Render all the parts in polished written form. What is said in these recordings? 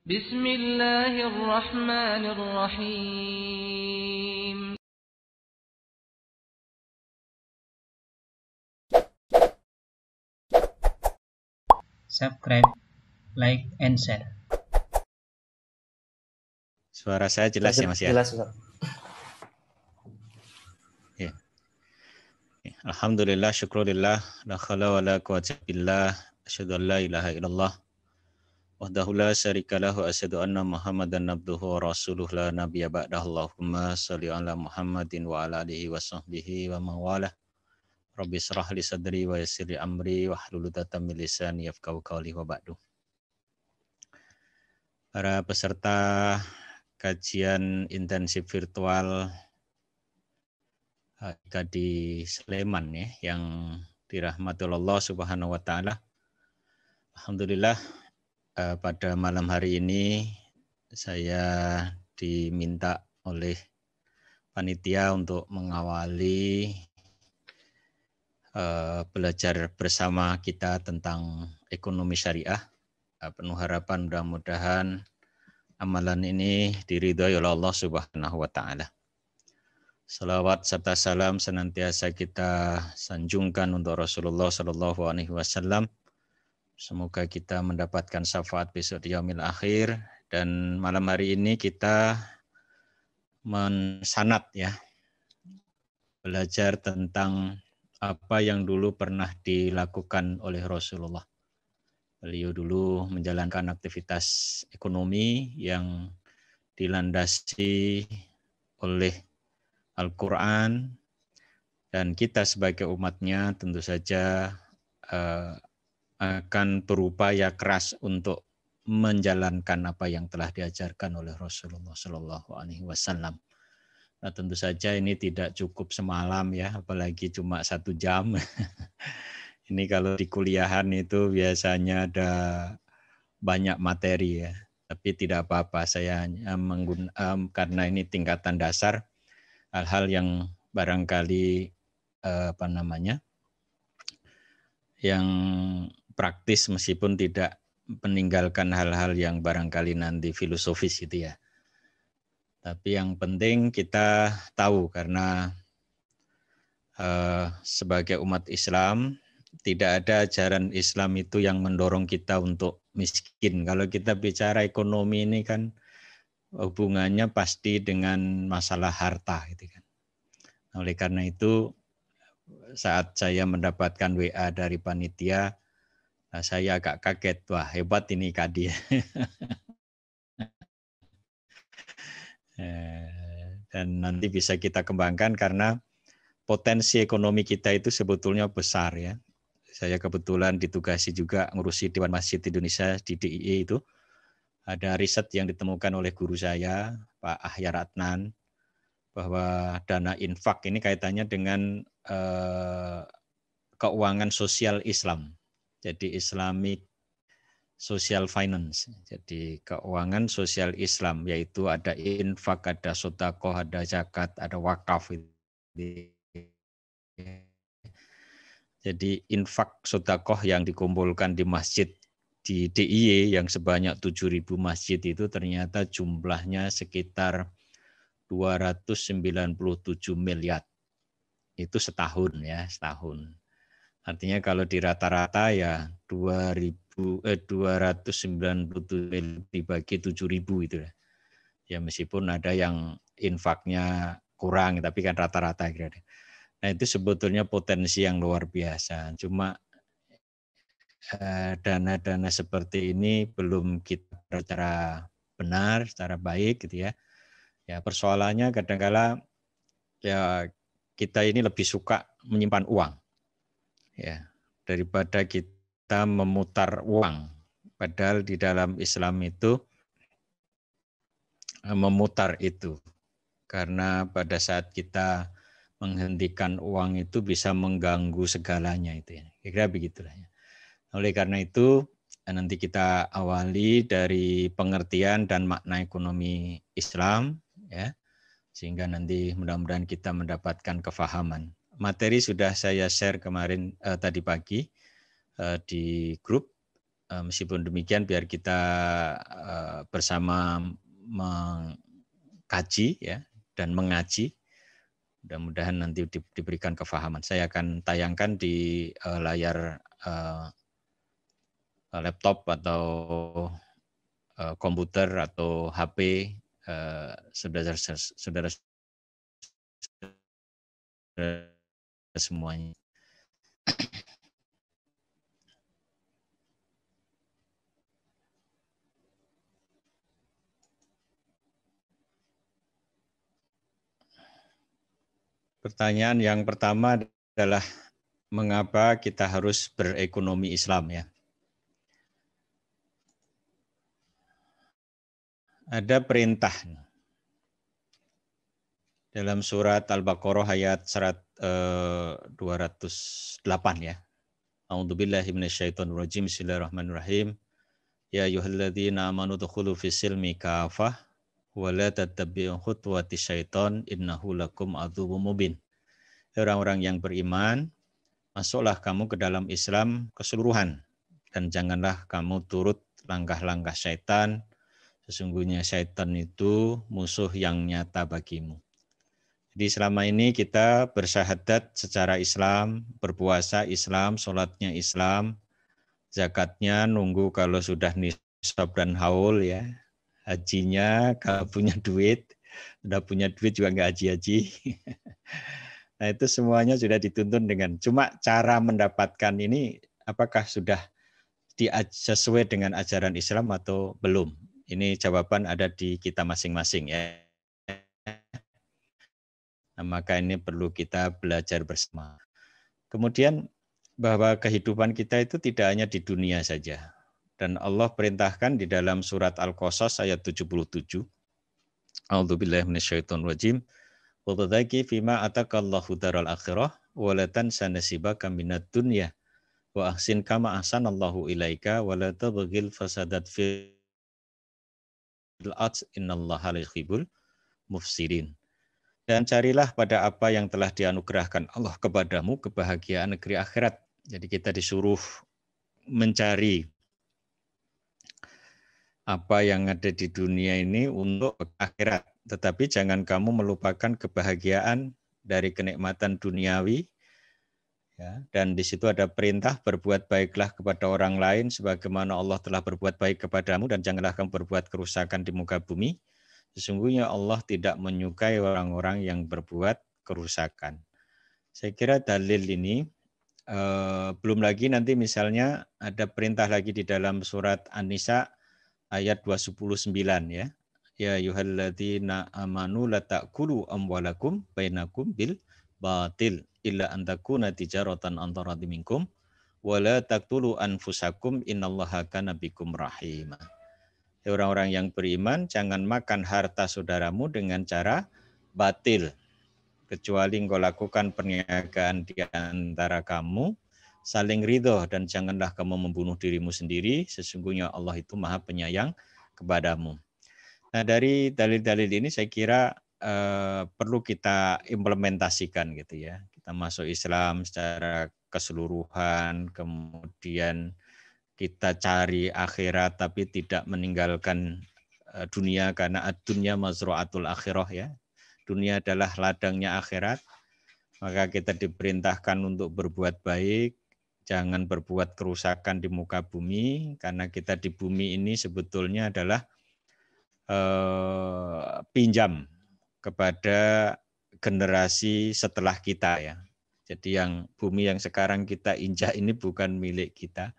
Bismillahirrahmanirrahim. Subscribe, like, and share. Suara saya jelas ya Mas ya? Jelas, Ustaz. Ya. Alhamdulillah, syukurillah, la khala wa la quwwata billah, asyhadu an la ilaha illallah, wahdahu la syarika lahu, asyhadu anna Muhammadan abduhu wa rasuluh la nabiyya ba'dahu. Allahumma shalli ala Muhammadin wa ala alihi wa sahbihi wa mawalah. Rabbi shrah li sadri wa yassir li amri wahlul 'uqdatam min lisani yafqahu qawli wa ba'du. Para peserta kajian intensif virtual di Sleman ya, yang dirahmati Allah Subhanahu wa taala. Alhamdulillah pada malam hari ini saya diminta oleh panitia untuk mengawali belajar bersama kita tentang ekonomi syariah. Penuh harapan mudah-mudahan amalan ini diridhoi oleh Allah Subhanahu wa taala. Salawat serta salam senantiasa kita sanjungkan untuk Rasulullah Shallallahu Alaihi Wasallam. Semoga kita mendapatkan syafaat besok di yaumil akhir. Dan malam hari ini kita mensanad ya, belajar tentang apa yang dulu pernah dilakukan oleh Rasulullah. Beliau dulu menjalankan aktivitas ekonomi yang dilandasi oleh Al-Quran, dan kita sebagai umatnya tentu saja akan berupaya keras untuk menjalankan apa yang telah diajarkan oleh Rasulullah Shallallahu Alaihi Wasallam. Nah, tentu saja ini tidak cukup semalam ya, apalagi cuma 1 jam. Ini kalau di kuliahan itu biasanya ada banyak materi ya, tapi tidak apa-apa. Saya karena ini tingkatan dasar, hal-hal yang barangkali yang praktis meskipun tidak meninggalkan hal-hal yang barangkali nanti filosofis gitu ya. Tapi yang penting kita tahu karena sebagai umat Islam tidak ada ajaran Islam itu yang mendorong kita untuk miskin. Kalau kita bicara ekonomi ini kan hubungannya pasti dengan masalah harta gitu kan. Oleh karena itu saat saya mendapatkan WA dari panitia, saya agak kaget, wah hebat ini Kadi. Dan nanti bisa kita kembangkan karena potensi ekonomi kita itu sebetulnya besar ya. Saya kebetulan ditugasi juga ngurusi Dewan Masjid Indonesia di DIY itu. Ada riset yang ditemukan oleh guru saya, Pak Ahyar Adnan, bahwa dana infak ini kaitannya dengan keuangan sosial Islam. Jadi Islamic Social Finance. Jadi keuangan sosial Islam, yaitu ada infak, ada sedekah, ada zakat, ada wakaf. Jadi infak sedekah yang dikumpulkan di masjid di DIY yang sebanyak 7.000 masjid itu ternyata jumlahnya sekitar 297 miliar. Itu setahun ya, setahun. Artinya kalau di rata-rata ya 297 dibagi 7.000 itu ya. Ya meskipun ada yang infaknya kurang tapi kan rata-rata kira-kira. Nah itu sebetulnya potensi yang luar biasa. Cuma dana-dana seperti ini belum kita secara benar, secara baik gitu ya. Ya persoalannya kadang-kala ya kita ini lebih suka menyimpan uang ya daripada kita memutar uang. Padahal di dalam Islam itu memutar itu. Karena pada saat kita menghentikan uang itu bisa mengganggu segalanya itu ya. Kira-kira begitulah ya. Oleh karena itu nanti kita awali dari pengertian dan makna ekonomi Islam ya, sehingga nanti mudah-mudahan kita mendapatkan kefahaman. Materi sudah saya share kemarin tadi pagi di grup. Meskipun demikian biar kita bersama mengkaji ya dan mengaji. Mudah-mudahan nanti diberikan kefahaman. Saya akan tayangkan di layar laptop atau komputer atau HP saudara semuanya. Pertanyaan yang pertama adalah mengapa kita harus berekonomi Islam ya? Ada perintah dalam surat Al-Baqarah ayat 208 ya. A'udzubillahi minasyaitonir rajim. Bismillahirrahmanirrahim. Ya ayyuhalladzina amanu dkhulu fis-silmi kafah wa la tattabi'u khutuwatis syaiton innahu lakum aduwwum mubin. Orang-orang yang beriman, masuklah kamu ke dalam Islam keseluruhan dan janganlah kamu turut langkah-langkah syaitan. Sesungguhnya syaitan itu musuh yang nyata bagimu. Jadi selama ini kita bersyahadat secara Islam, berpuasa Islam, sholatnya Islam, zakatnya nunggu kalau sudah nisab dan haul ya, hajinya kalau punya duit, sudah punya duit juga nggak haji-haji. Nah itu semuanya sudah dituntun dengan, cuma cara mendapatkan ini apakah sudah sesuai dengan ajaran Islam atau belum? Ini jawaban ada di kita masing-masing ya. Nah, maka ini perlu kita belajar bersama. Kemudian bahwa kehidupan kita itu tidak hanya di dunia saja. Dan Allah perintahkan di dalam surat Al-Qasas ayat 77. A'udzubillahi minasyaitonirrajim. Wa tadzaki fima atakallahu daral akhirah wa la tansa nasibaka minad dunya wa ahsin kama ahsanallahu ilaika wa la tabghil fasadat fil ard innallaha la yuhibbul mufsidin. Dan carilah pada apa yang telah dianugerahkan Allah kepadamu kebahagiaan negeri akhirat. Jadi kita disuruh mencari apa yang ada di dunia ini untuk akhirat. Tetapi jangan kamu melupakan kebahagiaan dari kenikmatan duniawi. Ya, dan di situ ada perintah berbuat baiklah kepada orang lain sebagaimana Allah telah berbuat baik kepadamu dan janganlah kamu berbuat kerusakan di muka bumi. Sesungguhnya Allah tidak menyukai orang-orang yang berbuat kerusakan. Saya kira dalil ini, belum lagi nanti misalnya ada perintah lagi di dalam surat An-Nisa ayat 219 ya. Ya ayyuhalladzina amanu la ta'kulu amwalakum bainakum bil batil illa an takuna tijaratan an taradin minkum wa la taqtulu anfusakum innallaha kana bikum rahima. Orang-orang yang beriman, jangan makan harta saudaramu dengan cara batil. Kecuali engkau lakukan perniagaan di antara kamu, saling ridho dan janganlah kamu membunuh dirimu sendiri. Sesungguhnya Allah itu maha penyayang kepadamu. Nah dari dalil-dalil ini saya kira perlu kita implementasikan gitu ya. Kita masuk Islam secara keseluruhan, kemudian kita cari akhirat tapi tidak meninggalkan dunia karena dunia mazru'atul akhirah ya. Dunia adalah ladangnya akhirat. Maka kita diperintahkan untuk berbuat baik, jangan berbuat kerusakan di muka bumi karena kita di bumi ini sebetulnya adalah pinjam kepada generasi setelah kita ya. Jadi yang bumi yang sekarang kita injak ini bukan milik kita.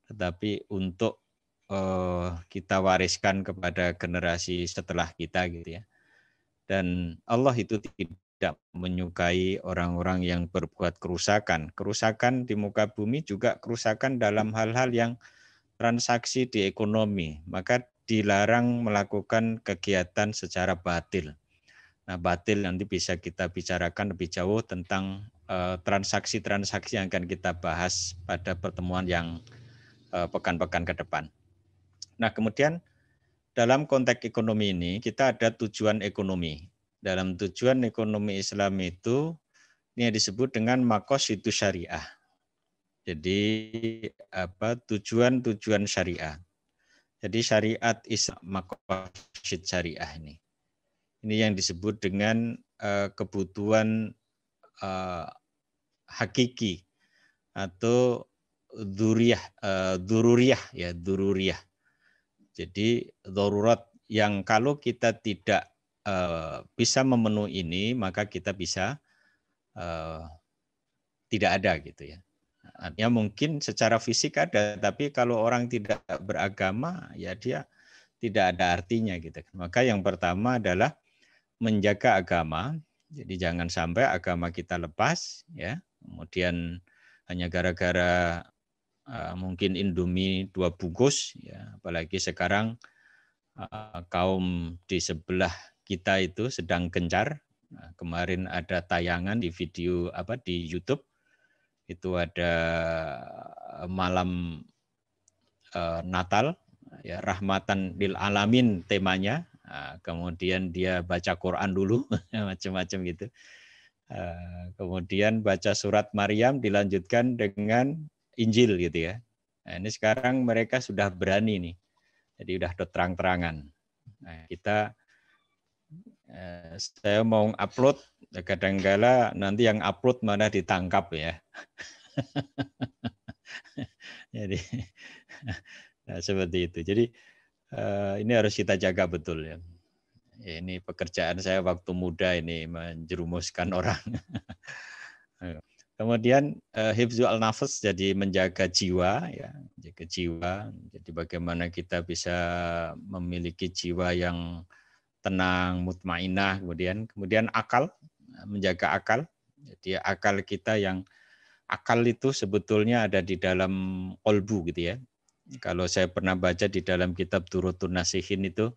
Tetapi untuk kita wariskan kepada generasi setelah kita gitu ya. Dan Allah itu tidak menyukai orang-orang yang berbuat kerusakan. Kerusakan di muka bumi juga kerusakan dalam hal-hal yang transaksi di ekonomi. Maka dilarang melakukan kegiatan secara batil. Nah, batil nanti bisa kita bicarakan lebih jauh tentang transaksi-transaksi yang akan kita bahas pada pertemuan yang pekan-pekan ke depan. Nah, kemudian dalam konteks ekonomi ini kita ada tujuan ekonomi. Dalam tujuan ekonomi Islam itu ini disebut dengan maqasidus syariah. Jadi tujuan-tujuan syariah. Jadi syariat Islam, maqasid syariah ini. Ini yang disebut dengan kebutuhan hakiki atau dururiyah ya, dururiyah. Jadi darurat yang kalau kita tidak bisa memenuhi ini, maka kita bisa tidak ada gitu ya. Artinya mungkin secara fisik ada, tapi kalau orang tidak beragama, ya dia tidak ada artinya gitu. Maka yang pertama adalah menjaga agama. Jadi jangan sampai agama kita lepas, ya. Kemudian hanya gara-gara mungkin Indomie 2 bungkus, ya. Apalagi sekarang kaum di sebelah kita itu sedang gencar. Nah, kemarin ada tayangan di video di YouTube. Itu ada malam Natal, ya, rahmatan lil alamin temanya. Nah, kemudian dia baca Quran dulu, macam-macam gitu. Kemudian baca surat Maryam, dilanjutkan dengan Injil gitu ya. Nah, ini sekarang mereka sudah berani nih, jadi udah terang-terangan. Nah, saya mau upload, kadang-kala nanti yang upload mana ditangkap ya. Jadi nah, seperti itu. Jadi ini harus kita jaga betul ya. Ini pekerjaan saya waktu muda ini menjerumuskan orang. Kemudian hifzu al-nafas, jadi menjaga jiwa ya, menjaga jiwa. Jadi bagaimana kita bisa memiliki jiwa yang tenang, mutmainah, kemudian akal, menjaga akal. Jadi akal kita yang akal itu sebetulnya ada di dalam qalbu gitu ya. Kalau saya pernah baca di dalam kitab Durratun Nasihin itu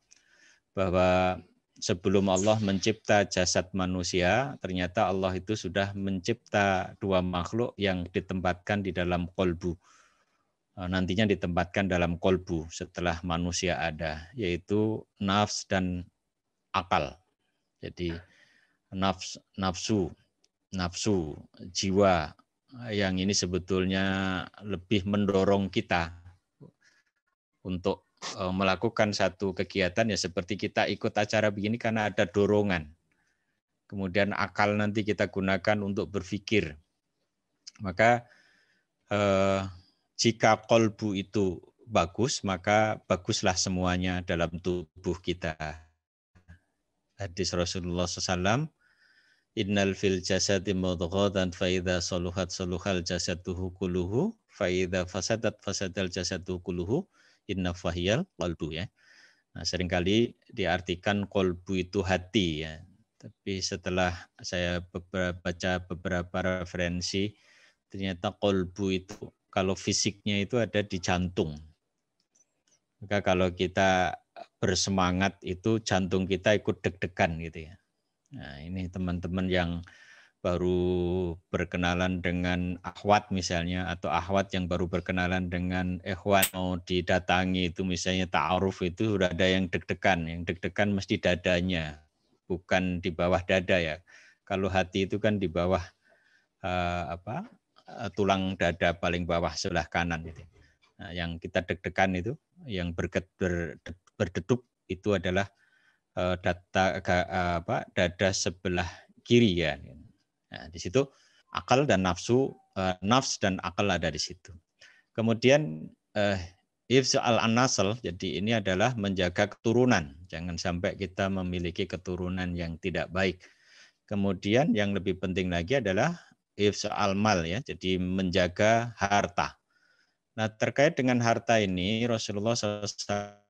bahwa sebelum Allah mencipta jasad manusia, ternyata Allah itu sudah mencipta 2 makhluk yang ditempatkan di dalam qalbu. Nantinya ditempatkan dalam qalbu setelah manusia ada, yaitu nafs dan akal. Jadi nafsu, jiwa yang ini sebetulnya lebih mendorong kita untuk melakukan satu kegiatan ya, seperti kita ikut acara begini karena ada dorongan. Kemudian akal nanti kita gunakan untuk berpikir. Maka jika qalbu itu bagus, maka baguslah semuanya dalam tubuh kita. Hadis Rasulullah SAW, innal fil jasadi mudghatan fa idza saluhat saluhal jasaduhu kulluhu fa idza fasadat fasadal jasaduhu kulluhu inna fahiyal qalbu ya. Nah, seringkali diartikan qalbu itu hati ya. Tapi setelah saya baca beberapa referensi, ternyata qalbu itu kalau fisiknya itu ada di jantung. Maka kalau kita bersemangat itu jantung kita ikut deg-degan gitu ya. Nah, ini teman-teman yang baru berkenalan dengan akhwat misalnya, atau akhwat yang baru berkenalan dengan ikhwan mau didatangi itu misalnya ta'aruf, itu sudah ada yang deg-degan. Yang deg-degan mesti dadanya, bukan di bawah dada ya. Kalau hati itu kan di bawah tulang dada paling bawah sebelah kanan gitu. Nah, yang kita deg-degan itu, yang berdedup itu adalah dada sebelah kiri ya. Nah, di situ akal dan nafsu, nafs dan akal ada di situ. Kemudian hifz al-nasl, jadi ini adalah menjaga keturunan. Jangan sampai kita memiliki keturunan yang tidak baik. Kemudian yang lebih penting lagi adalah hifz al-mal ya, jadi menjaga harta. Nah, terkait dengan harta ini Rasulullah SAW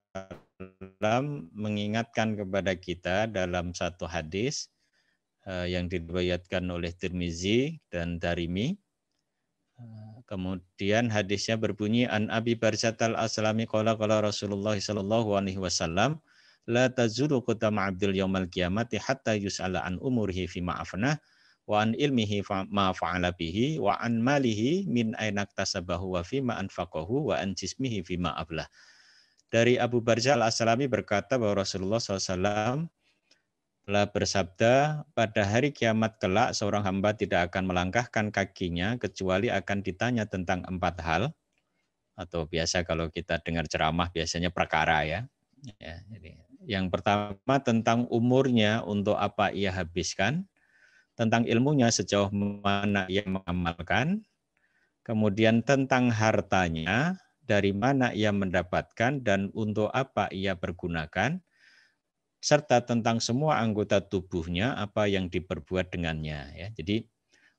mengingatkan kepada kita dalam satu hadis yang diriwayatkan oleh Tirmizi dan Darimi. Kemudian hadisnya berbunyi, an Abi Barzah al-Aslami qala Rasulullah sallallahu alaihi wasallam, la tazulu qadama 'abdil yaumal qiyamati hatta yus'ala an umurihi fi ma afnah wa an ilmihi ma fa'ala bihi wa an malihi min aina iktasabahu wa fi ma anfaqahu wa an jismihi fi ma ablah. Dari Abu Barzah al-Aslami berkata bahwa Rasulullah SAW telah bersabda, pada hari kiamat kelak seorang hamba tidak akan melangkahkan kakinya kecuali akan ditanya tentang 4 hal. atau biasa kalau kita dengar ceramah biasanya perkara ya. Ya, jadi yang pertama tentang umurnya, untuk apa ia habiskan, tentang ilmunya sejauh mana ia mengamalkan, kemudian tentang hartanya, dari mana ia mendapatkan dan untuk apa ia pergunakan, serta tentang semua anggota tubuhnya, apa yang diperbuat dengannya. Ya, jadi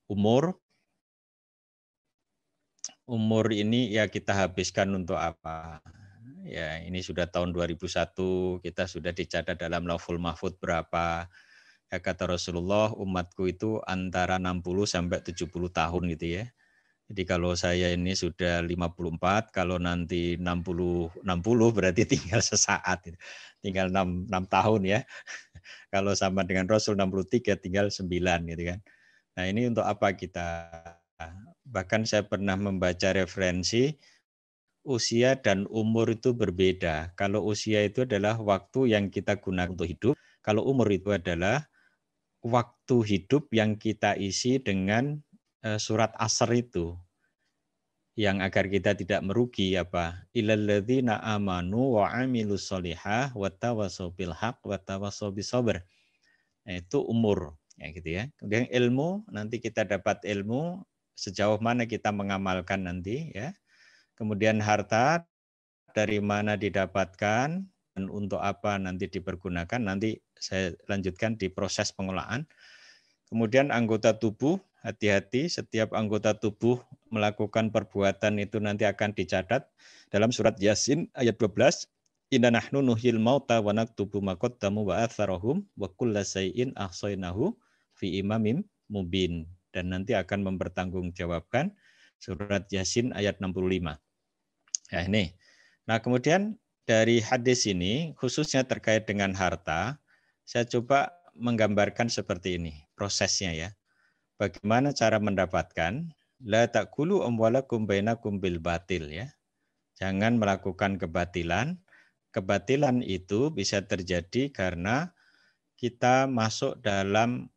umur ini ya kita habiskan untuk apa? Ya, ini sudah tahun 2001, kita sudah dicatat dalam Lauhul Mahfud berapa. Ya, kata Rasulullah, umatku itu antara 60 sampai 70 tahun gitu ya. Jadi kalau saya ini sudah 54, kalau nanti 60 berarti tinggal sesaat. Tinggal 6 tahun ya. Kalau sama dengan Rasul 63 tinggal 9 gitu kan. Nah, ini untuk apa kita? Bahkan saya pernah membaca referensi usia dan umur itu berbeda. Kalau usia itu adalah waktu yang kita gunakan untuk hidup, kalau umur itu adalah waktu hidup yang kita isi dengan surat Asr itu, yang agar kita tidak merugi apa? Illalladzina amanu wa amilus solihah wa tawassaw bil haq wa tawassaw bis sabr. Itu umur ya gitu ya. Kemudian ilmu, nanti kita dapat ilmu sejauh mana kita mengamalkan nanti ya. Kemudian harta, dari mana didapatkan dan untuk apa nanti dipergunakan, nanti saya lanjutkan di proses pengolahan. Kemudian anggota tubuh, hati-hati, setiap anggota tubuh melakukan perbuatan itu nanti akan dicatat dalam surat Yasin ayat 12. Inna nahnu nuhyil mauta wa naktubu ma qaddamu wa atharahum wa kulla syai'in ahsaynahu fi imamin mubin. Dan nanti akan mempertanggungjawabkan surat Yasin ayat 65. Ya ini. Nah, kemudian dari hadis ini khususnya terkait dengan harta, saya coba menggambarkan seperti ini prosesnya ya. Bagaimana cara mendapatkan? La ta'kulu amwalakum bainakum bil batil ya. Jangan melakukan kebatilan. Kebatilan itu bisa terjadi karena kita masuk dalam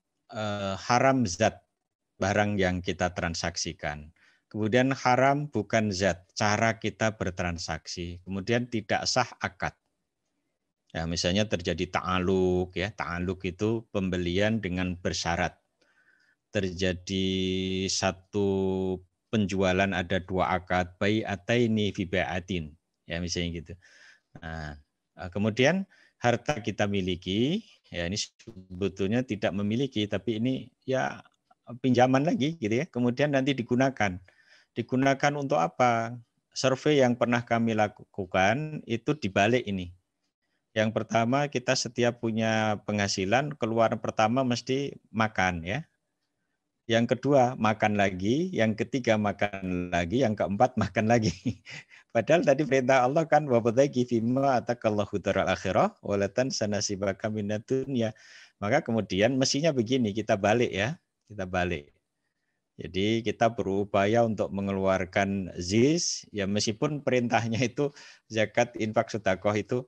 haram zat barang yang kita transaksikan. Kemudian haram bukan zat, cara kita bertransaksi. Kemudian tidak sah akad. Ya, misalnya terjadi ta'aluk ya, ta'aluk itu pembelian dengan bersyarat. Terjadi satu penjualan ada dua akad, bai'ataini fi bai'atin. Ya, misalnya gitu. Nah, kemudian harta kita miliki, ya ini sebetulnya tidak memiliki, tapi ini ya pinjaman lagi gitu ya. Kemudian nanti digunakan. Digunakan untuk apa? Survei yang pernah kami lakukan itu dibalik ini. Yang pertama, kita setiap punya penghasilan, keluaran pertama mesti makan ya. Yang kedua makan lagi, yang ketiga makan lagi, yang keempat makan lagi. Padahal tadi perintah Allah kan wabtaghi fima atakallahu daral akhirah walatan sanasibaka minad dunya. Maka kemudian mestinya begini, kita balik ya. Kita balik. Jadi kita berupaya untuk mengeluarkan zis, ya meskipun perintahnya itu zakat, infak, sedekah itu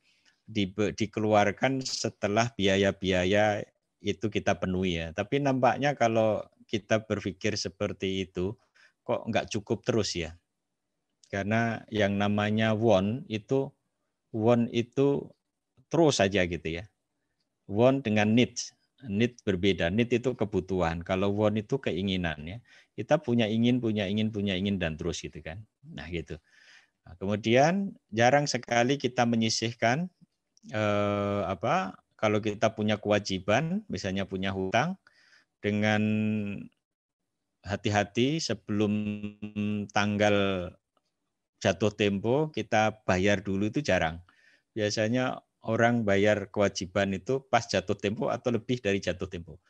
dikeluarkan setelah biaya-biaya itu kita penuhi ya. Tapi nampaknya kalau kita berpikir seperti itu, kok nggak cukup terus ya. Karena yang namanya won itu terus saja gitu ya. Won dengan needs. Need berbeda. Need itu kebutuhan. Kalau won itu keinginan ya. Kita punya ingin, dan terus gitu kan. Nah gitu. Nah, kemudian jarang sekali kita menyisihkan kalau kita punya kewajiban, misalnya punya hutang, dengan hati-hati sebelum tanggal jatuh tempo kita bayar dulu itu jarang. Biasanya orang bayar kewajiban itu pas jatuh tempo atau lebih dari jatuh tempo.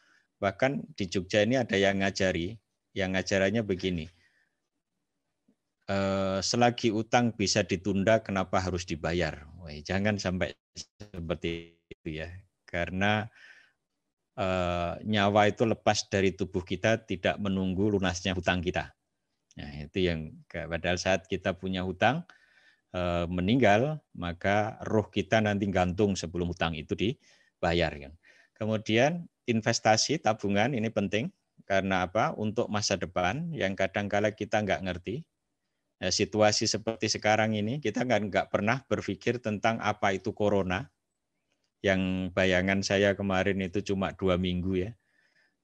Bahkan di Jogja ini ada yang ngajari, yang ngajarannya begini. Selagi utang bisa ditunda, kenapa harus dibayar? Wah, jangan sampai seperti itu ya. Karena nyawa itu lepas dari tubuh kita tidak menunggu lunasnya hutang kita. Nah, itu yang padahal saat kita punya hutang, meninggal, maka roh kita nanti gantung sebelum hutang itu dibayar. Kemudian investasi tabungan ini penting karena apa? Untuk masa depan yang kadang-kala kita nggak ngerti. situasi seperti sekarang ini kita nggak pernah berpikir tentang apa itu corona. Yang bayangan saya kemarin itu cuma 2 minggu ya.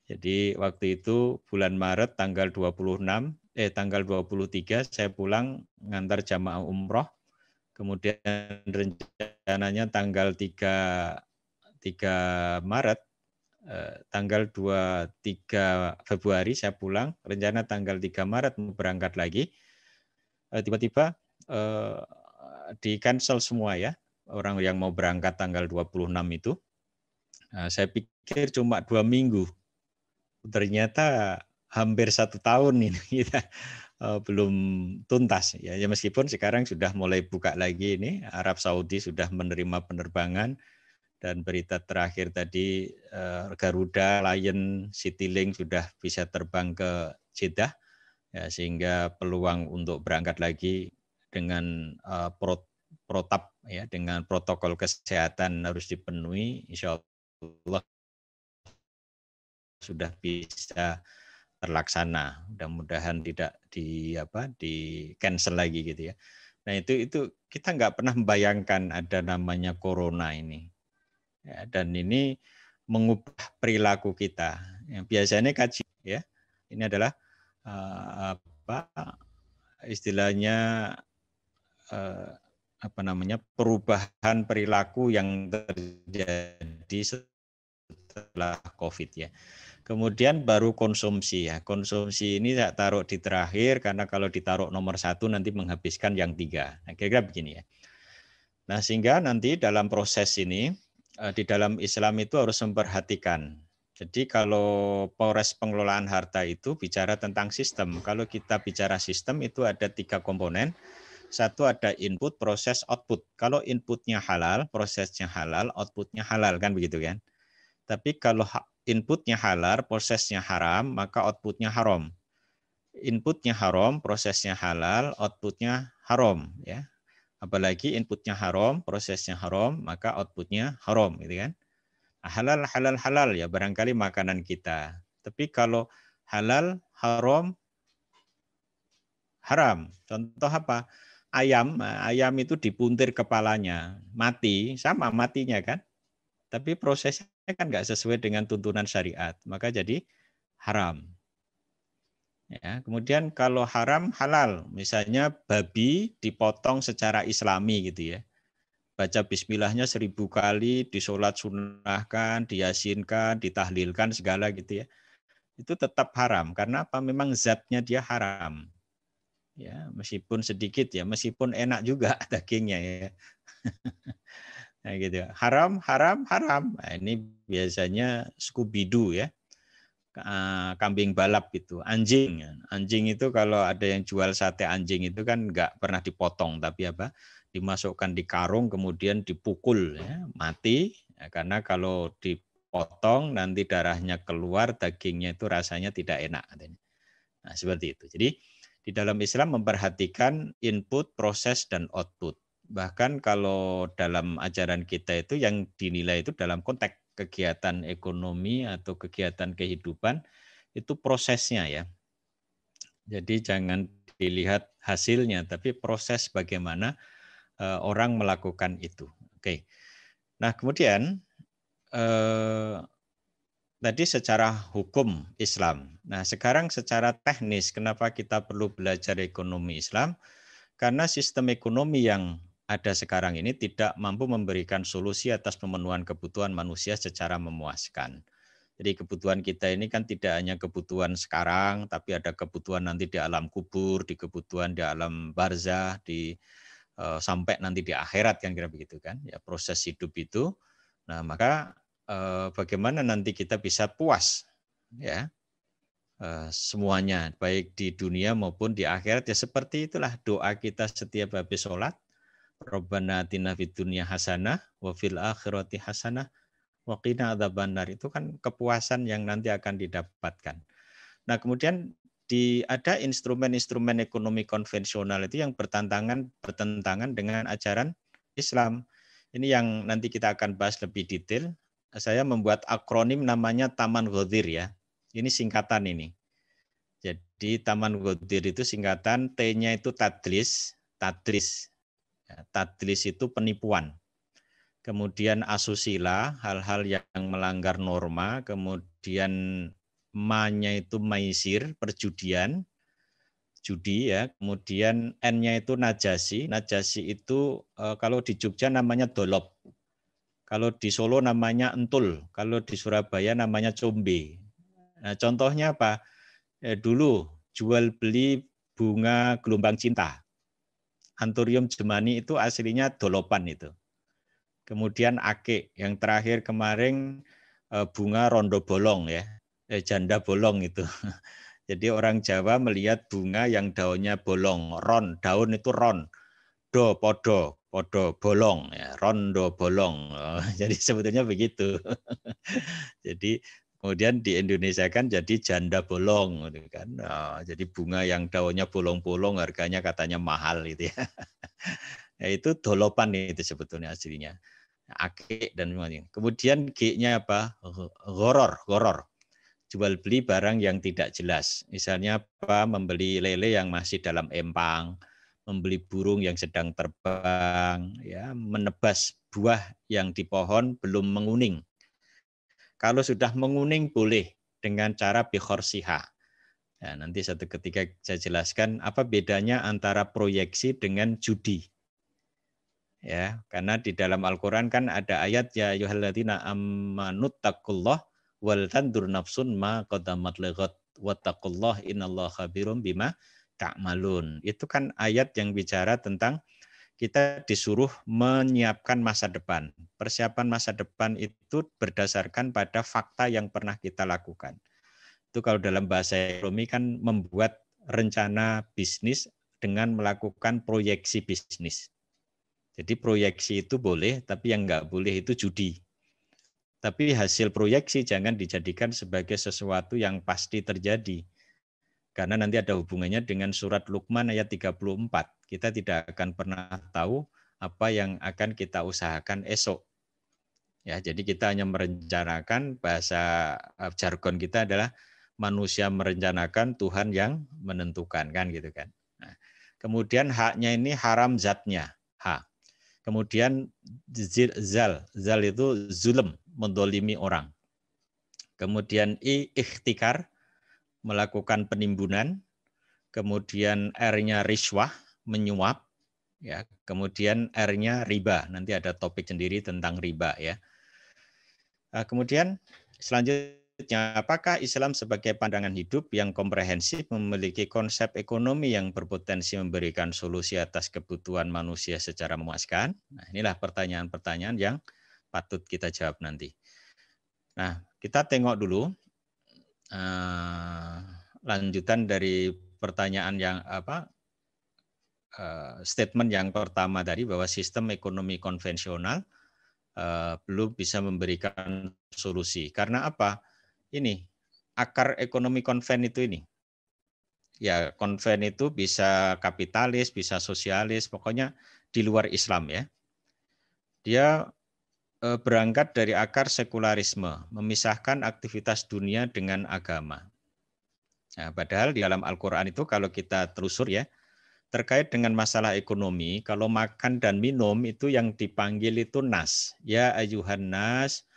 Jadi waktu itu bulan Maret tanggal 23 saya pulang ngantar jamaah umroh. Kemudian rencananya tanggal 3 Maret, tanggal 23 Februari saya pulang, rencana tanggal 3 Maret mau berangkat lagi. Tiba-tiba di cancel semua ya, orang yang mau berangkat tanggal 26 itu. Saya pikir cuma 2 minggu, ternyata hampir 1 tahun ini kita belum tuntas ya. Meskipun sekarang sudah mulai buka lagi ini, Arab Saudi sudah menerima penerbangan dan berita terakhir tadi Garuda, Lion, Citylink sudah bisa terbang ke Jeddah ya, sehingga peluang untuk berangkat lagi dengan protap ya, dengan protokol kesehatan harus dipenuhi, insya Allah sudah bisa terlaksana. Mudah-mudahan tidak di cancel lagi gitu ya. Nah itu kita nggak pernah membayangkan ada namanya corona ini. Ya, dan ini mengubah perilaku kita. Yang biasanya kaji ya. Ini adalah istilahnya perubahan perilaku yang terjadi setelah COVID ya. Kemudian baru konsumsi ya. Konsumsi ini saya taruh di terakhir karena kalau ditaruh nomor 1 nanti menghabiskan yang 3. Nah, kira-kira begini ya. Nah, sehingga nanti dalam proses ini di dalam Islam itu harus memperhatikan. Jadi kalau proses pengelolaan harta itu bicara tentang sistem. Kalau kita bicara sistem itu ada 3 komponen. Satu ada input, proses, output. Kalau inputnya halal, prosesnya halal, outputnya halal kan begitu kan. Tapi kalau inputnya halal, prosesnya haram, maka outputnya haram. Inputnya haram, prosesnya halal, outputnya haram. Ya. Apalagi inputnya haram, prosesnya haram, maka outputnya haram. Gitu kan? Halal, halal, halal ya barangkali makanan kita. Tapi kalau halal, haram, haram. Contoh apa? Ayam itu dipuntir kepalanya, mati, sama matinya kan? Tapi prosesnya kan nggak sesuai dengan tuntunan syariat, maka jadi haram. Ya, kemudian kalau haram halal, misalnya babi dipotong secara islami gitu ya. Baca bismillahnya 1000 kali, disolat sunnahkan, diyasinkan, ditahlilkan segala gitu ya. Itu tetap haram karena apa? Memang zatnya dia haram. Ya, meskipun sedikit ya, meskipun enak juga dagingnya ya. Nah, gitu. Haram, haram, haram. Nah, ini biasanya Scooby-Doo ya. Kambing balap itu. Anjing. Anjing itu kalau ada yang jual sate anjing itu kan nggak pernah dipotong, tapi apa? Dimasukkan di karung kemudian dipukul ya, mati. Ya, karena kalau dipotong nanti darahnya keluar, dagingnya itu rasanya tidak enak. Nah, seperti itu. Jadi di dalam Islam memperhatikan input, proses, dan output. Bahkan kalau dalam ajaran kita itu yang dinilai itu dalam konteks kegiatan ekonomi atau kegiatan kehidupan itu prosesnya ya. Jadi jangan dilihat hasilnya, tapi proses bagaimana orang melakukan itu. Oke. Nah kemudian tadi secara hukum Islam. Nah sekarang secara teknis kenapa kita perlu belajar ekonomi Islam? Karena sistem ekonomi yang ada sekarang ini tidak mampu memberikan solusi atas pemenuhan kebutuhan manusia secara memuaskan. Jadi kebutuhan kita ini kan tidak hanya kebutuhan sekarang, tapi ada kebutuhan nanti di alam kubur, di kebutuhan di alam barzah, sampai nanti di akhirat kan kira begitu kan. Ya proses hidup itu. Nah maka bagaimana nanti kita bisa puas ya semuanya baik di dunia maupun di akhirat ya seperti itulah doa kita setiap habis sholat. Rabbana atina fid dunya hasanah wa fil akhirati hasanah wa qina adzabannar. Itu kan kepuasan yang nanti akan didapatkan. Nah, kemudian ada instrumen-instrumen ekonomi konvensional itu yang bertentangan dengan ajaran Islam. Ini yang nanti kita akan bahas lebih detail. Saya membuat akronim namanya Taman Ghadir ya. Ini singkatan ini. Di Taman Ghadir itu singkatan T-nya itu tadlis. Ya, tadlis itu penipuan. Kemudian asusila, hal-hal yang melanggar norma. Kemudian ma-nya itu maisir, perjudian, judi ya. Kemudian N-nya itu najasi. Najasi itu kalau di Jogja namanya dolop. Kalau di Solo namanya entul. Kalau di Surabaya namanya combe. Nah, contohnya apa? Dulu jual beli bunga gelombang cinta. Anthurium jemani itu aslinya dolopan itu. Kemudian ake, yang terakhir kemarin bunga rondo bolong ya, janda bolong itu. Jadi orang Jawa melihat bunga yang daunnya bolong, ron, daun itu ron, do, podo, bolong, ya, rondo bolong. Jadi sebetulnya begitu. Jadi kemudian di Indonesia kan jadi janda bolong, gitu kan. Jadi bunga yang daunnya bolong-bolong harganya katanya mahal gitu ya. Ya itu dolopan itu sebetulnya aslinya. Ake dan semuanya. Kemudian G-nya apa? Goror. Jual beli barang yang tidak jelas. Misalnya apa? Membeli lele yang masih dalam empang, membeli burung yang sedang terbang, ya, menebas buah yang di pohon belum menguning. Kalau sudah menguning boleh dengan cara bikhorsiha. Ya, nanti satu ketika saya jelaskan apa bedanya antara proyeksi dengan judi. Ya, karena di dalam Al-Qur'an kan ada ayat ya ayyuhalladzina amanu taqullah wal tandur nafsun ma qaddamat lighat wattaqullah innallaha khabirum bima ta'malun. Itu kan ayat yang bicara tentang kita disuruh menyiapkan masa depan. Persiapan masa depan itu berdasarkan pada fakta yang pernah kita lakukan. Itu kalau dalam bahasa ekonomi kan membuat rencana bisnis dengan melakukan proyeksi bisnis. Jadi proyeksi itu boleh, tapi yang nggak boleh itu judi. Tapi hasil proyeksi jangan dijadikan sebagai sesuatu yang pasti terjadi. Karena nanti ada hubungannya dengan surat Luqman ayat 34. Kita tidak akan pernah tahu apa yang akan kita usahakan esok. Ya, jadi kita hanya merencanakan, bahasa jargon kita adalah manusia merencanakan, Tuhan yang menentukan, kan gitu kan. Nah, kemudian haknya ini haram zatnya, hak. Kemudian zal itu zulm, mendolimi orang. Kemudian ikhtikar, melakukan penimbunan. Kemudian R-nya riswah, menyuap. Ya. Kemudian R-nya riba, nanti ada topik sendiri tentang riba ya. Kemudian selanjutnya, apakah Islam sebagai pandangan hidup yang komprehensif memiliki konsep ekonomi yang berpotensi memberikan solusi atas kebutuhan manusia secara memuaskan? Nah, inilah pertanyaan-pertanyaan yang patut kita jawab nanti. Nah, kita tengok dulu lanjutan dari pertanyaan yang statement yang pertama tadi, bahwa sistem ekonomi konvensional belum bisa memberikan solusi. Karena apa? Ini akar ekonomi konven itu ini. Ya, konven itu bisa kapitalis, bisa sosialis, pokoknya di luar Islam ya. Dia berangkat dari akar sekularisme, memisahkan aktivitas dunia dengan agama. Nah, padahal di dalam Al-Qur'an itu kalau kita telusur ya, terkait dengan masalah ekonomi, kalau makan dan minum itu yang dipanggil itu nas. Ya ayuhan nas,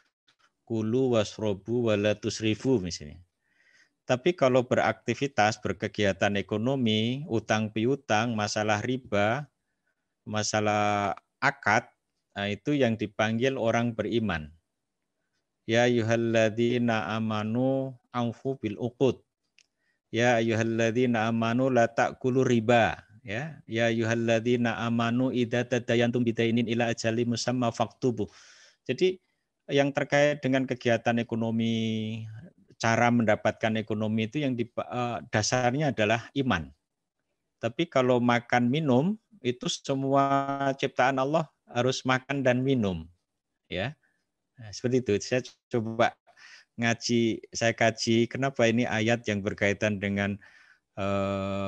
kulu wasrobu wala tusrifu misalnya. Tapi kalau beraktivitas, berkegiatan ekonomi, utang piutang, masalah riba, masalah akad, nah itu yang dipanggil orang beriman. Ya ayyuhalladzina amanu aufu bil uqud. Ya ayyuhalladzina amanu la ta'kulu riba. Ya ayyuhalladzina amanu idza tadayantum bidainin ila ajalin musamma faktubu. Jadi yang terkait dengan kegiatan ekonomi, cara mendapatkan ekonomi itu yang dasarnya adalah iman. Tapi kalau makan minum itu semua ciptaan Allah harus makan dan minum, ya. Nah, seperti itu. Saya coba saya kaji kenapa ini ayat yang berkaitan dengan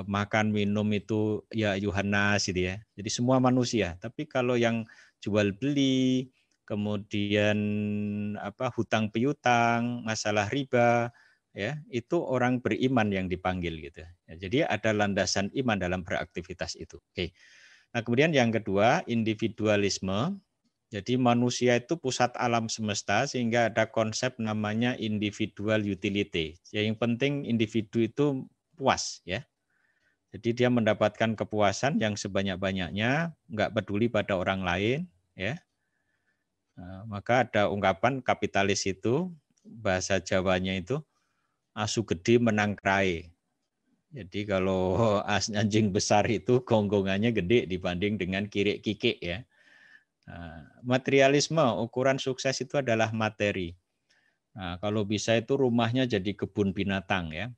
makan minum itu ya Yohanes gitu ya. Jadi semua manusia. Tapi kalau yang jual beli, kemudian hutang piutang, masalah riba, ya itu orang beriman yang dipanggil gitu. Ya, jadi ada landasan iman dalam beraktivitas itu. Oke. Nah, kemudian yang kedua, individualisme. Jadi manusia itu pusat alam semesta sehingga ada konsep namanya individual utility. Yang penting individu itu puas ya. Jadi dia mendapatkan kepuasan yang sebanyak-banyaknya, nggak peduli pada orang lain ya. Nah, maka ada ungkapan kapitalis itu, bahasa Jawanya itu, asu gede menang krai. Jadi kalau anjing besar itu gonggongannya gede dibanding dengan kirik-kikik ya. Nah, materialisme, ukuran sukses itu adalah materi. Nah, kalau bisa itu rumahnya jadi kebun binatang ya.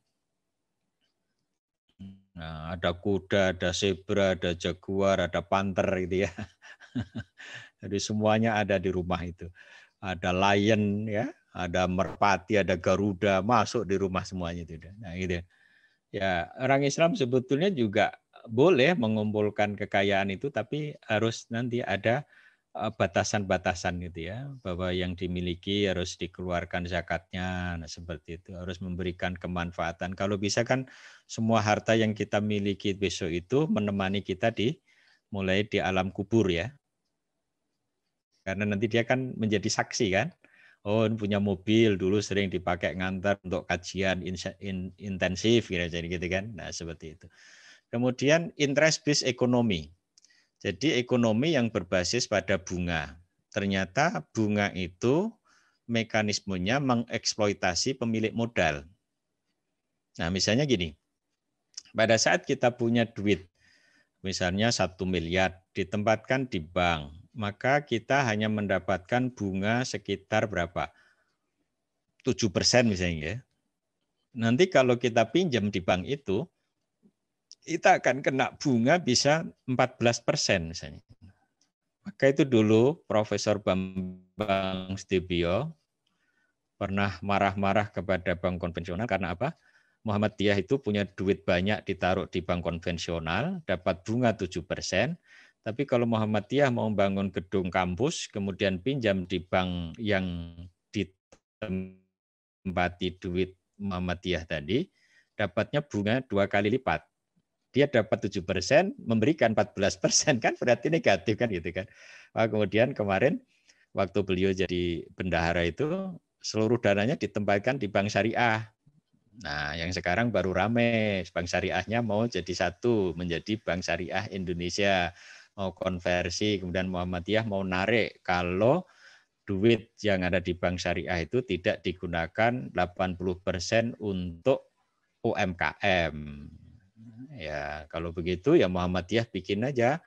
Nah, ada kuda, ada zebra, ada jaguar, ada panter gitu ya. Jadi semuanya ada di rumah itu. Ada lion ya, ada merpati, ada garuda, masuk di rumah semuanya itu. Nah, gitu. Ya, orang Islam sebetulnya juga boleh mengumpulkan kekayaan itu, tapi harus nanti ada batasan-batasan gitu ya, bahwa yang dimiliki harus dikeluarkan zakatnya, nah, seperti itu, harus memberikan kemanfaatan. Kalau bisa kan semua harta yang kita miliki besok itu menemani kita mulai di alam kubur ya. Karena nanti dia kan menjadi saksi kan. Oh, ini punya mobil dulu sering dipakai ngantar untuk kajian intensif gitu kan. Nah, seperti itu. Kemudian interest based ekonomi. Jadi ekonomi yang berbasis pada bunga. Ternyata bunga itu mekanismenya mengeksploitasi pemilik modal. Nah, misalnya gini. Pada saat kita punya duit, misalnya 1 miliar ditempatkan di bank, maka kita hanya mendapatkan bunga sekitar berapa? 7% misalnya ya. Nanti kalau kita pinjam di bank itu, kita akan kena bunga bisa 14% misalnya. Maka itu dulu Profesor Bambang Sutibio pernah marah-marah kepada bank konvensional karena apa? Muhammadiyah itu punya duit banyak ditaruh di bank konvensional, dapat bunga 7%, tapi kalau Muhammadiyah mau membangun gedung kampus, kemudian pinjam di bank yang ditempati duit Muhammadiyah tadi, dapatnya bunga 2 kali lipat. Dia dapat 7%, memberikan 14%, kan berarti negatif kan gitu kan. Nah, kemudian kemarin waktu beliau jadi bendahara itu, seluruh dananya ditempatkan di bank syariah. Nah, yang sekarang baru rame, bank syariahnya mau jadi satu, menjadi Bank Syariah Indonesia, mau konversi, kemudian Muhammadiyah mau narik kalau duit yang ada di bank syariah itu tidak digunakan 80% untuk UMKM. Ya, kalau begitu ya Muhammadiyah bikin aja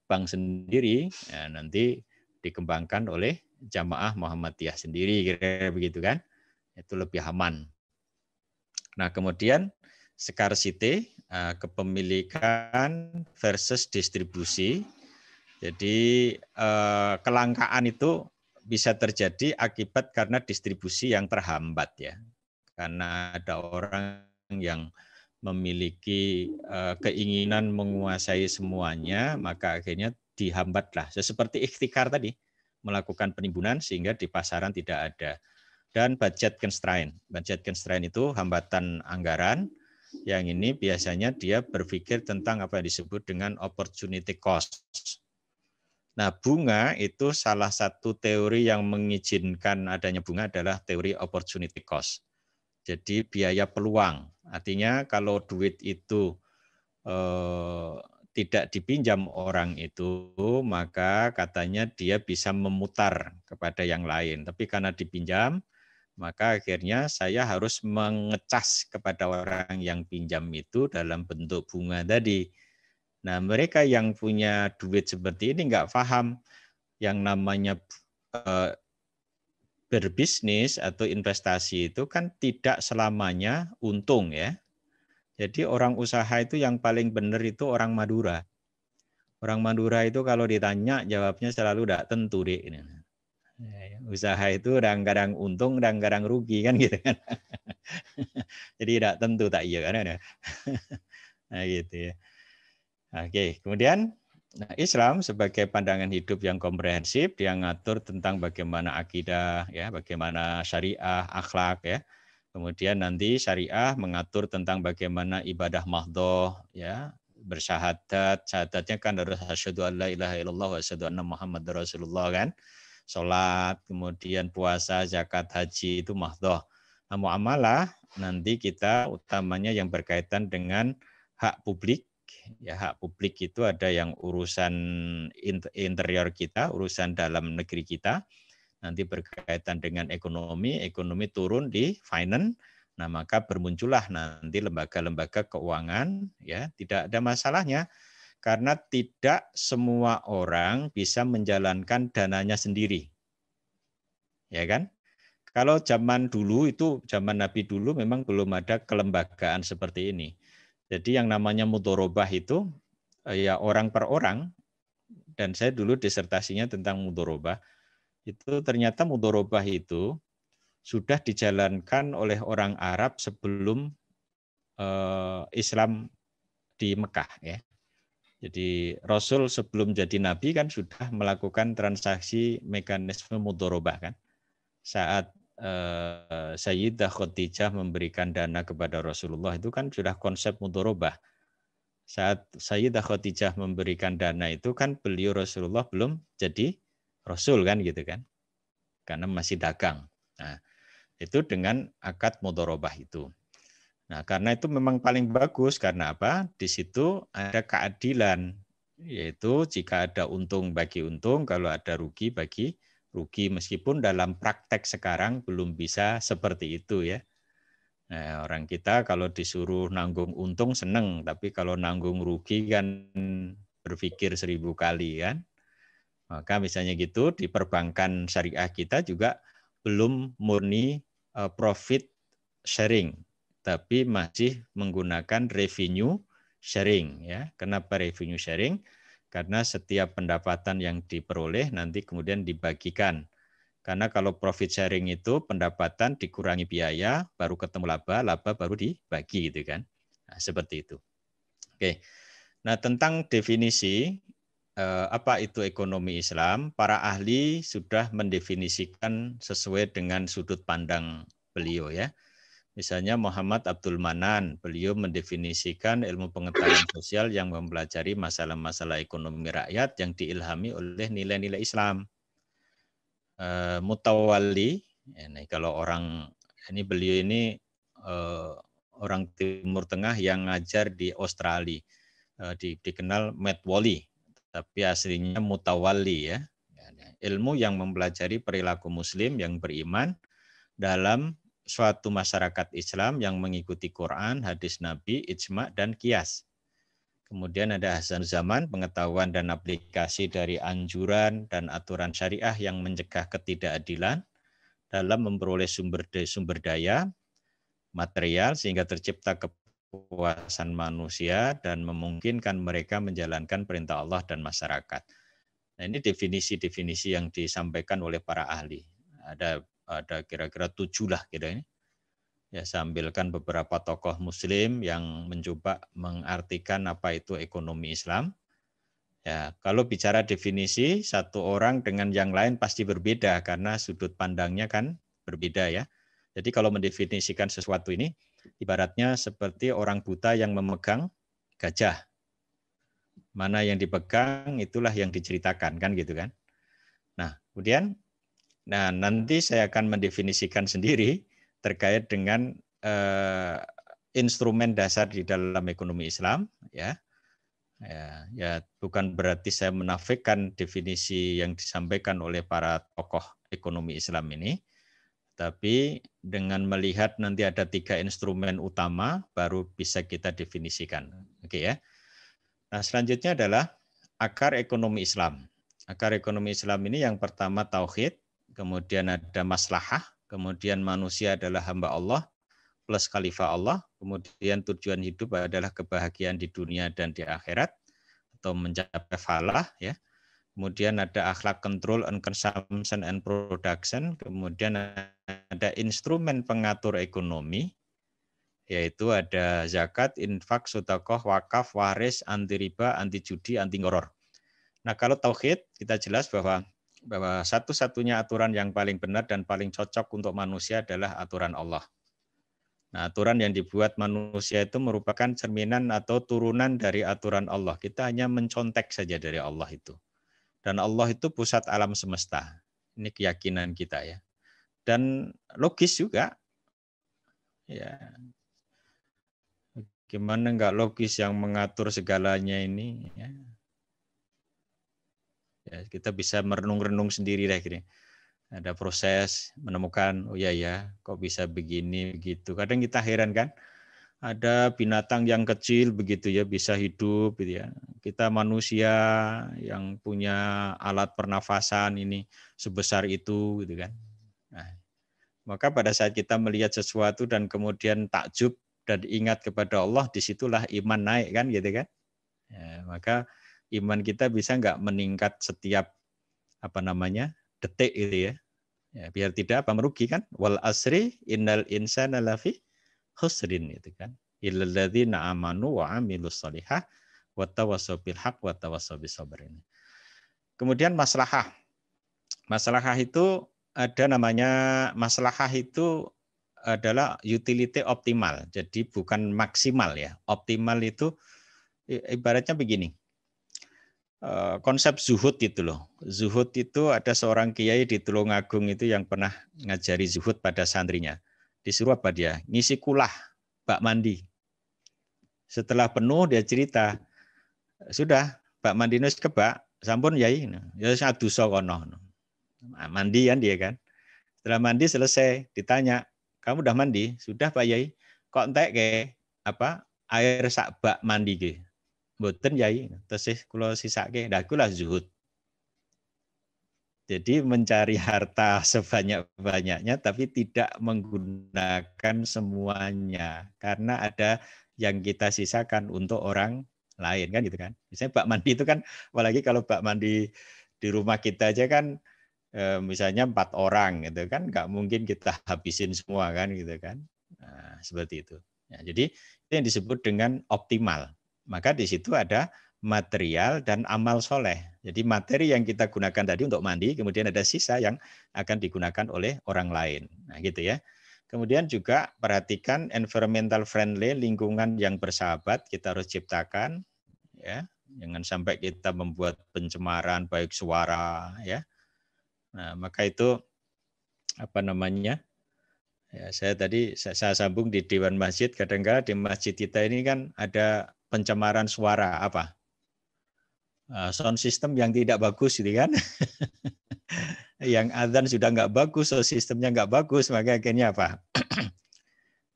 bank sendiri, ya, nanti dikembangkan oleh jamaah Muhammadiyah sendiri, kira-kira begitu kan? Itu lebih aman. Nah, kemudian scarcity, kepemilikan versus distribusi. Jadi kelangkaan itu bisa terjadi akibat karena distribusi yang terhambat ya. Karena ada orang yang memiliki keinginan menguasai semuanya, maka akhirnya dihambatlah. Seperti ikhtikar tadi, melakukan penimbunan sehingga di pasaran tidak ada. Dan budget constraint. Budget constraint itu hambatan anggaran. Yang ini biasanya dia berpikir tentang apa yang disebut dengan opportunity cost. Nah, bunga itu salah satu teori yang mengizinkan adanya bunga adalah teori opportunity cost. Jadi biaya peluang. Artinya kalau duit itu tidak dipinjam orang itu, maka katanya dia bisa memutar kepada yang lain. Tapi karena dipinjam, maka akhirnya saya harus mengecas kepada orang yang pinjam itu dalam bentuk bunga tadi. Nah, mereka yang punya duit seperti ini nggak paham yang namanya berbisnis atau investasi itu kan tidak selamanya untung ya. Jadi orang usaha itu yang paling benar itu orang Madura. Orang Madura itu kalau ditanya jawabnya selalu tidak tentu deh. Usaha itu kadang-kadang untung, kadang-kadang rugi kan gitu kan. Jadi tidak tentu tak iya kan ada. Nah gitu ya. Oke, kemudian Islam sebagai pandangan hidup yang komprehensif, dia ngatur tentang bagaimana akidah, ya, bagaimana syariah, akhlak, ya. Kemudian nanti syariah mengatur tentang bagaimana ibadah mahdhah, ya, bersyahadat. Syahadatnya kan harus asyhadu an la ilaha illallah wa asyhadu anna muhammadar rasulullah kan. Salat, kemudian puasa, zakat, haji itu mahdhah. Nah, muamalah nanti kita utamanya yang berkaitan dengan hak publik. Ya, hak publik itu ada yang urusan interior kita, urusan dalam negeri kita. Nanti berkaitan dengan ekonomi, ekonomi turun di finance. Nah, maka bermuncullah nanti lembaga-lembaga keuangan, ya, tidak ada masalahnya karena tidak semua orang bisa menjalankan dananya sendiri. Ya kan? Kalau zaman dulu itu, zaman Nabi dulu memang belum ada kelembagaan seperti ini. Jadi yang namanya mudharabah itu ya orang per orang, dan saya dulu disertasinya tentang mudharabah. Itu ternyata mudharabah itu sudah dijalankan oleh orang Arab sebelum Islam di Mekah, ya. Jadi Rasul sebelum jadi Nabi kan sudah melakukan transaksi mekanisme mudharabah kan. Saat Sayyidah Khadijah memberikan dana kepada Rasulullah itu kan sudah konsep mudharabah. Saat Sayyidah Khadijah memberikan dana itu kan beliau Rasulullah belum jadi Rasul kan gitu kan. Karena masih dagang. Nah, itu dengan akad mudharabah itu. Nah, karena itu memang paling bagus karena apa? Di situ ada keadilan, yaitu jika ada untung bagi untung, kalau ada rugi bagi rugi, meskipun dalam praktek sekarang belum bisa seperti itu ya. Nah, orang kita kalau disuruh nanggung untung seneng, tapi kalau nanggung rugi kan berpikir 1000 kali kan. Maka misalnya gitu di perbankan syariah kita juga belum murni profit sharing, tapi masih menggunakan revenue sharing ya. Kenapa revenue sharing? Karena setiap pendapatan yang diperoleh nanti kemudian dibagikan. Karena kalau profit sharing itu pendapatan dikurangi biaya, baru ketemu laba, laba baru dibagi gitu kan. Nah, seperti itu. Oke. Nah, tentang definisi apa itu ekonomi Islam, para ahli sudah mendefinisikan sesuai dengan sudut pandang beliau ya. Misalnya Muhammad Abdul Manan, beliau mendefinisikan ilmu pengetahuan sosial yang mempelajari masalah-masalah ekonomi rakyat yang diilhami oleh nilai-nilai Islam. Mutawalli, ini kalau orang ini beliau ini orang Timur Tengah yang ngajar di Australia, dikenal Matt Wally, tapi aslinya Mutawalli ya. Ilmu yang mempelajari perilaku Muslim yang beriman dalam suatu masyarakat Islam yang mengikuti Quran, hadis Nabi, ijma dan qiyas. Kemudian ada Hasan Zaman, pengetahuan dan aplikasi dari anjuran dan aturan syariah yang mencegah ketidakadilan dalam memperoleh sumber daya material sehingga tercipta kepuasan manusia dan memungkinkan mereka menjalankan perintah Allah dan masyarakat. Nah, ini definisi-definisi yang disampaikan oleh para ahli. Ada kira-kira 7 lah kira ini. Ya, saya ambilkan beberapa tokoh Muslim yang mencoba mengartikan apa itu ekonomi Islam. Ya, kalau bicara definisi, satu orang dengan yang lain pasti berbeda karena sudut pandangnya kan berbeda ya. Jadi kalau mendefinisikan sesuatu ini, ibaratnya seperti orang buta yang memegang gajah. Mana yang dipegang itulah yang diceritakan kan gitu kan. Nah, kemudian nanti saya akan mendefinisikan sendiri terkait dengan instrumen dasar di dalam ekonomi Islam ya. Ya, bukan berarti saya menafikan definisi yang disampaikan oleh para tokoh ekonomi Islam ini, tapi dengan melihat nanti ada 3 instrumen utama baru bisa kita definisikan. Oke ya. Nah, selanjutnya adalah akar ekonomi Islam. Akar ekonomi Islam ini yang pertama tauhid, kemudian ada maslahah, kemudian manusia adalah hamba Allah plus khalifah Allah, kemudian tujuan hidup adalah kebahagiaan di dunia dan di akhirat atau mencapai falah ya. Kemudian ada akhlak control and consumption and production, kemudian ada instrumen pengatur ekonomi yaitu ada zakat, infak, sedekah, wakaf, waris, anti riba, anti judi, anti ngoror. Nah, kalau tauhid kita jelas bahwa satu-satunya aturan yang paling benar dan paling cocok untuk manusia adalah aturan Allah. Nah, aturan yang dibuat manusia itu merupakan cerminan atau turunan dari aturan Allah. Kita hanya mencontek saja dari Allah itu. Dan Allah itu pusat alam semesta. Ini keyakinan kita ya. Dan logis juga. Ya, gimana enggak logis yang mengatur segalanya ini ya. Ya, kita bisa merenung-renung sendiri deh gini. Ada proses menemukan, oh ya, kok bisa begini begitu. Kadang kita heran kan, ada binatang yang kecil begitu ya bisa hidup gitu ya. Kita manusia yang punya alat pernafasan ini sebesar itu gitu kan. Nah, maka pada saat kita melihat sesuatu dan kemudian takjub dan ingat kepada Allah, disitulah iman naik kan gitu kan. Ya, maka iman kita bisa nggak meningkat setiap detik gitu ya. Ya, biar tidak merugi kan. Wal asri innal insana lafi khusrin itu kan. Illal ladzina amanu wa amilus shalihah wa tawassaw bil haqq wa tawassaw bis sabr. Kemudian maslahah. Maslahah itu ada namanya, maslahah itu adalah utility optimal. Jadi bukan maksimal ya. Optimal itu ibaratnya begini. Konsep zuhud itu loh. Zuhud itu ada seorang kiai di Tulungagung itu yang pernah ngajari zuhud pada santrinya. Disuruh apa dia? Ngisi kulah bak mandi. Setelah penuh dia cerita, sudah bak mandi nus kebak, sampun yai. Ya satu sokono. Mandi kan dia kan. Setelah mandi selesai, ditanya, kamu udah mandi? Sudah Pak Yai. Kok entek ke air sak bak mandi ke? Mboten Yai, tesih kula sisake. Nah ikulah zuhud. Jadi mencari harta sebanyak-banyaknya tapi tidak menggunakan semuanya karena ada yang kita sisakan untuk orang lain kan gitu kan. Misalnya bak mandi itu kan, apalagi kalau bak mandi di rumah kita aja kan misalnya 4 orang gitu kan, nggak mungkin kita habisin semua kan gitu kan. Nah, seperti itu. Ya, jadi itu yang disebut dengan optimal. Maka di situ ada material dan amal soleh. Jadi materi yang kita gunakan tadi untuk mandi, kemudian ada sisa yang akan digunakan oleh orang lain. Nah, gitu ya. Kemudian juga perhatikan environmental friendly, lingkungan yang bersahabat kita harus ciptakan. Ya, jangan sampai kita membuat pencemaran baik suara, ya. Nah, maka itu ya, saya sambung di Dewan Masjid, kadang-kadang di masjid kita ini kan ada pencemaran suara sound system yang tidak bagus gitu kan. Yang azan sudah nggak bagus, sound systemnya nggak bagus, maka akhirnya apa?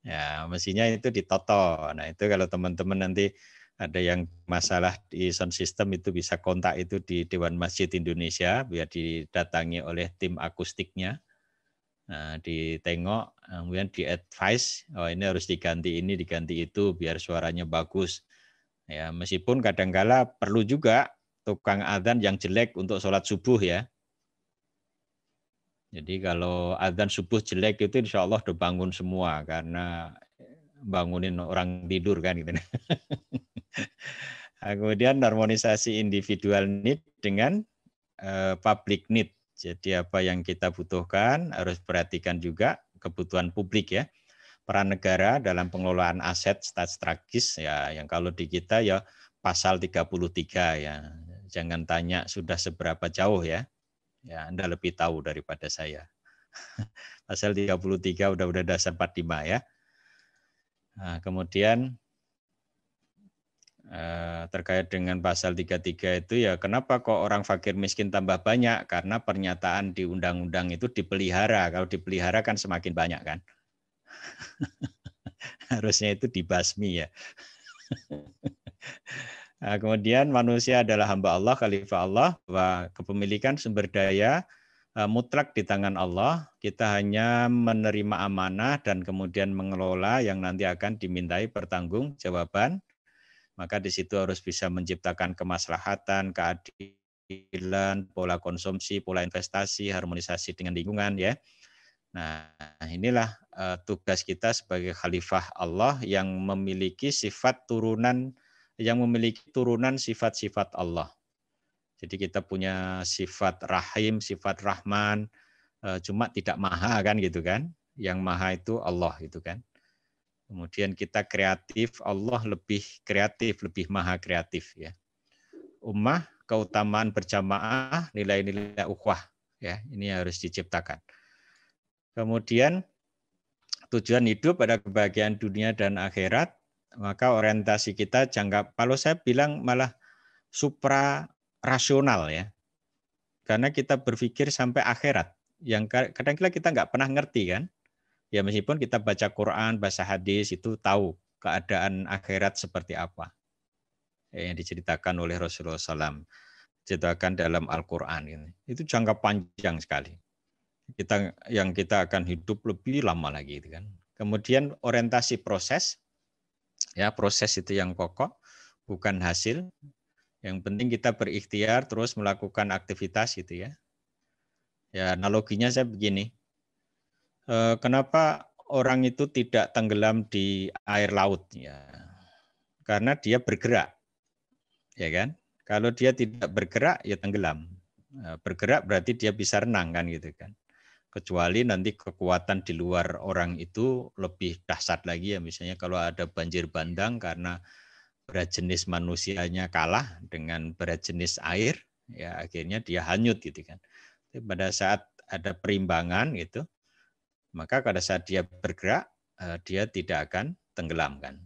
Ya, mestinya itu ditoto. Nah, itu kalau teman-teman nanti ada yang masalah di sound system itu bisa kontak itu di Dewan Masjid Indonesia biar didatangi oleh tim akustiknya. Nah, ditengok, kemudian di-advise, oh ini harus diganti ini, diganti itu, biar suaranya bagus. Ya, meskipun kadang-kala perlu juga tukang adzan yang jelek untuk sholat subuh ya. Jadi kalau adzan subuh jelek itu insya Allah udah bangun semua, karena bangunin orang tidur kan gitu. Nah, kemudian harmonisasi individual need dengan public need. Jadi apa yang kita butuhkan harus perhatikan juga kebutuhan publik ya. Peran negara dalam pengelolaan aset strategis ya, yang kalau di kita ya pasal 33 ya. Jangan tanya sudah seberapa jauh ya. Ya, Anda lebih tahu daripada saya. Pasal 33 Undang-Undang Dasar 45 ya. Nah, kemudian terkait dengan pasal 33 itu ya, kenapa kok orang fakir miskin tambah banyak? Karena pernyataan di undang-undang itu dipelihara. Kalau dipelihara kan semakin banyak kan. Harusnya itu dibasmi ya. Nah, kemudian manusia adalah hamba Allah, khalifah Allah, bahwa kepemilikan sumber daya mutlak di tangan Allah. Kita hanya menerima amanah dan kemudian mengelola yang nanti akan dimintai pertanggungjawaban. Maka di situ harus bisa menciptakan kemaslahatan, keadilan, pola konsumsi, pola investasi, harmonisasi dengan lingkungan ya. Nah, inilah tugas kita sebagai khalifah Allah yang memiliki turunan sifat-sifat Allah. Jadi kita punya sifat Rahim, sifat Rahman, cuma tidak maha kan gitu kan. Yang maha itu Allah gitu kan. Kemudian kita kreatif, Allah lebih kreatif, lebih maha kreatif ya. Ummah, keutamaan berjamaah, nilai-nilai ukhuwah ya, ini harus diciptakan. Kemudian tujuan hidup ada kebahagiaan dunia dan akhirat, maka orientasi kita jangka, kalau saya bilang malah supra rasional ya. Karena kita berpikir sampai akhirat, yang kadang-kadang kita nggak pernah ngerti kan. Ya meskipun kita baca Quran, baca hadis itu tahu keadaan akhirat seperti apa yang diceritakan oleh Rasulullah SAW, diceritakan dalam Al-Quran ini. Itu jangka panjang sekali. Kita akan hidup lebih lama lagi, gitu kan. Kemudian orientasi proses, ya proses itu yang pokok, bukan hasil. Yang penting kita berikhtiar terus melakukan aktivitas gitu ya. Ya analoginya saya begini. Kenapa orang itu tidak tenggelam di air laut ya? Karena dia bergerak. Ya kan? Kalau dia tidak bergerak ya tenggelam. Bergerak berarti dia bisa renang kan gitu kan. Kecuali nanti kekuatan di luar orang itu lebih dahsyat lagi ya, misalnya kalau ada banjir bandang karena berat jenis manusianya kalah dengan berat jenis air, ya akhirnya dia hanyut gitu kan. Tapi pada saat ada perimbangan gitu, maka pada saat dia bergerak, dia tidak akan tenggelam kan.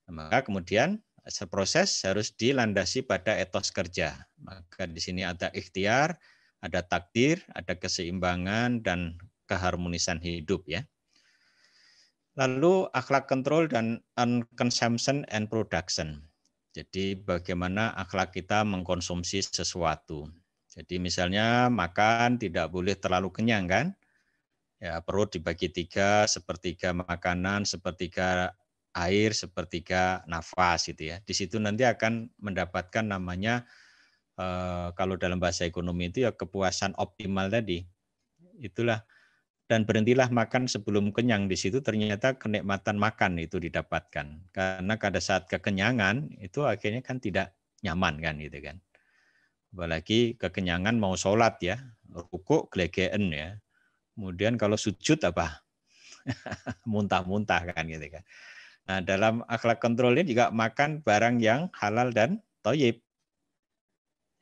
Maka kemudian proses harus dilandasi pada etos kerja. Maka di sini ada ikhtiar, ada takdir, ada keseimbangan dan keharmonisan hidup ya. Lalu akhlak kontrol dan consumption and production. Jadi bagaimana akhlak kita mengkonsumsi sesuatu. Jadi misalnya makan tidak boleh terlalu kenyang kan. Ya, perut dibagi 3, sepertiga makanan, sepertiga air, sepertiga nafas gitu ya. Di situ nanti akan mendapatkan namanya kalau dalam bahasa ekonomi itu ya kepuasan optimal tadi. Itulah, dan berhentilah makan sebelum kenyang. Di situ ternyata kenikmatan makan itu didapatkan. Karena pada saat kekenyangan itu akhirnya kan tidak nyaman kan gitu kan. Apalagi kekenyangan mau sholat ya, rukuk glegeen ya. Kemudian kalau sujud apa? Muntah-muntah kan gitu kan. Nah, dalam akhlak kontrol ini juga makan barang yang halal dan thayyib.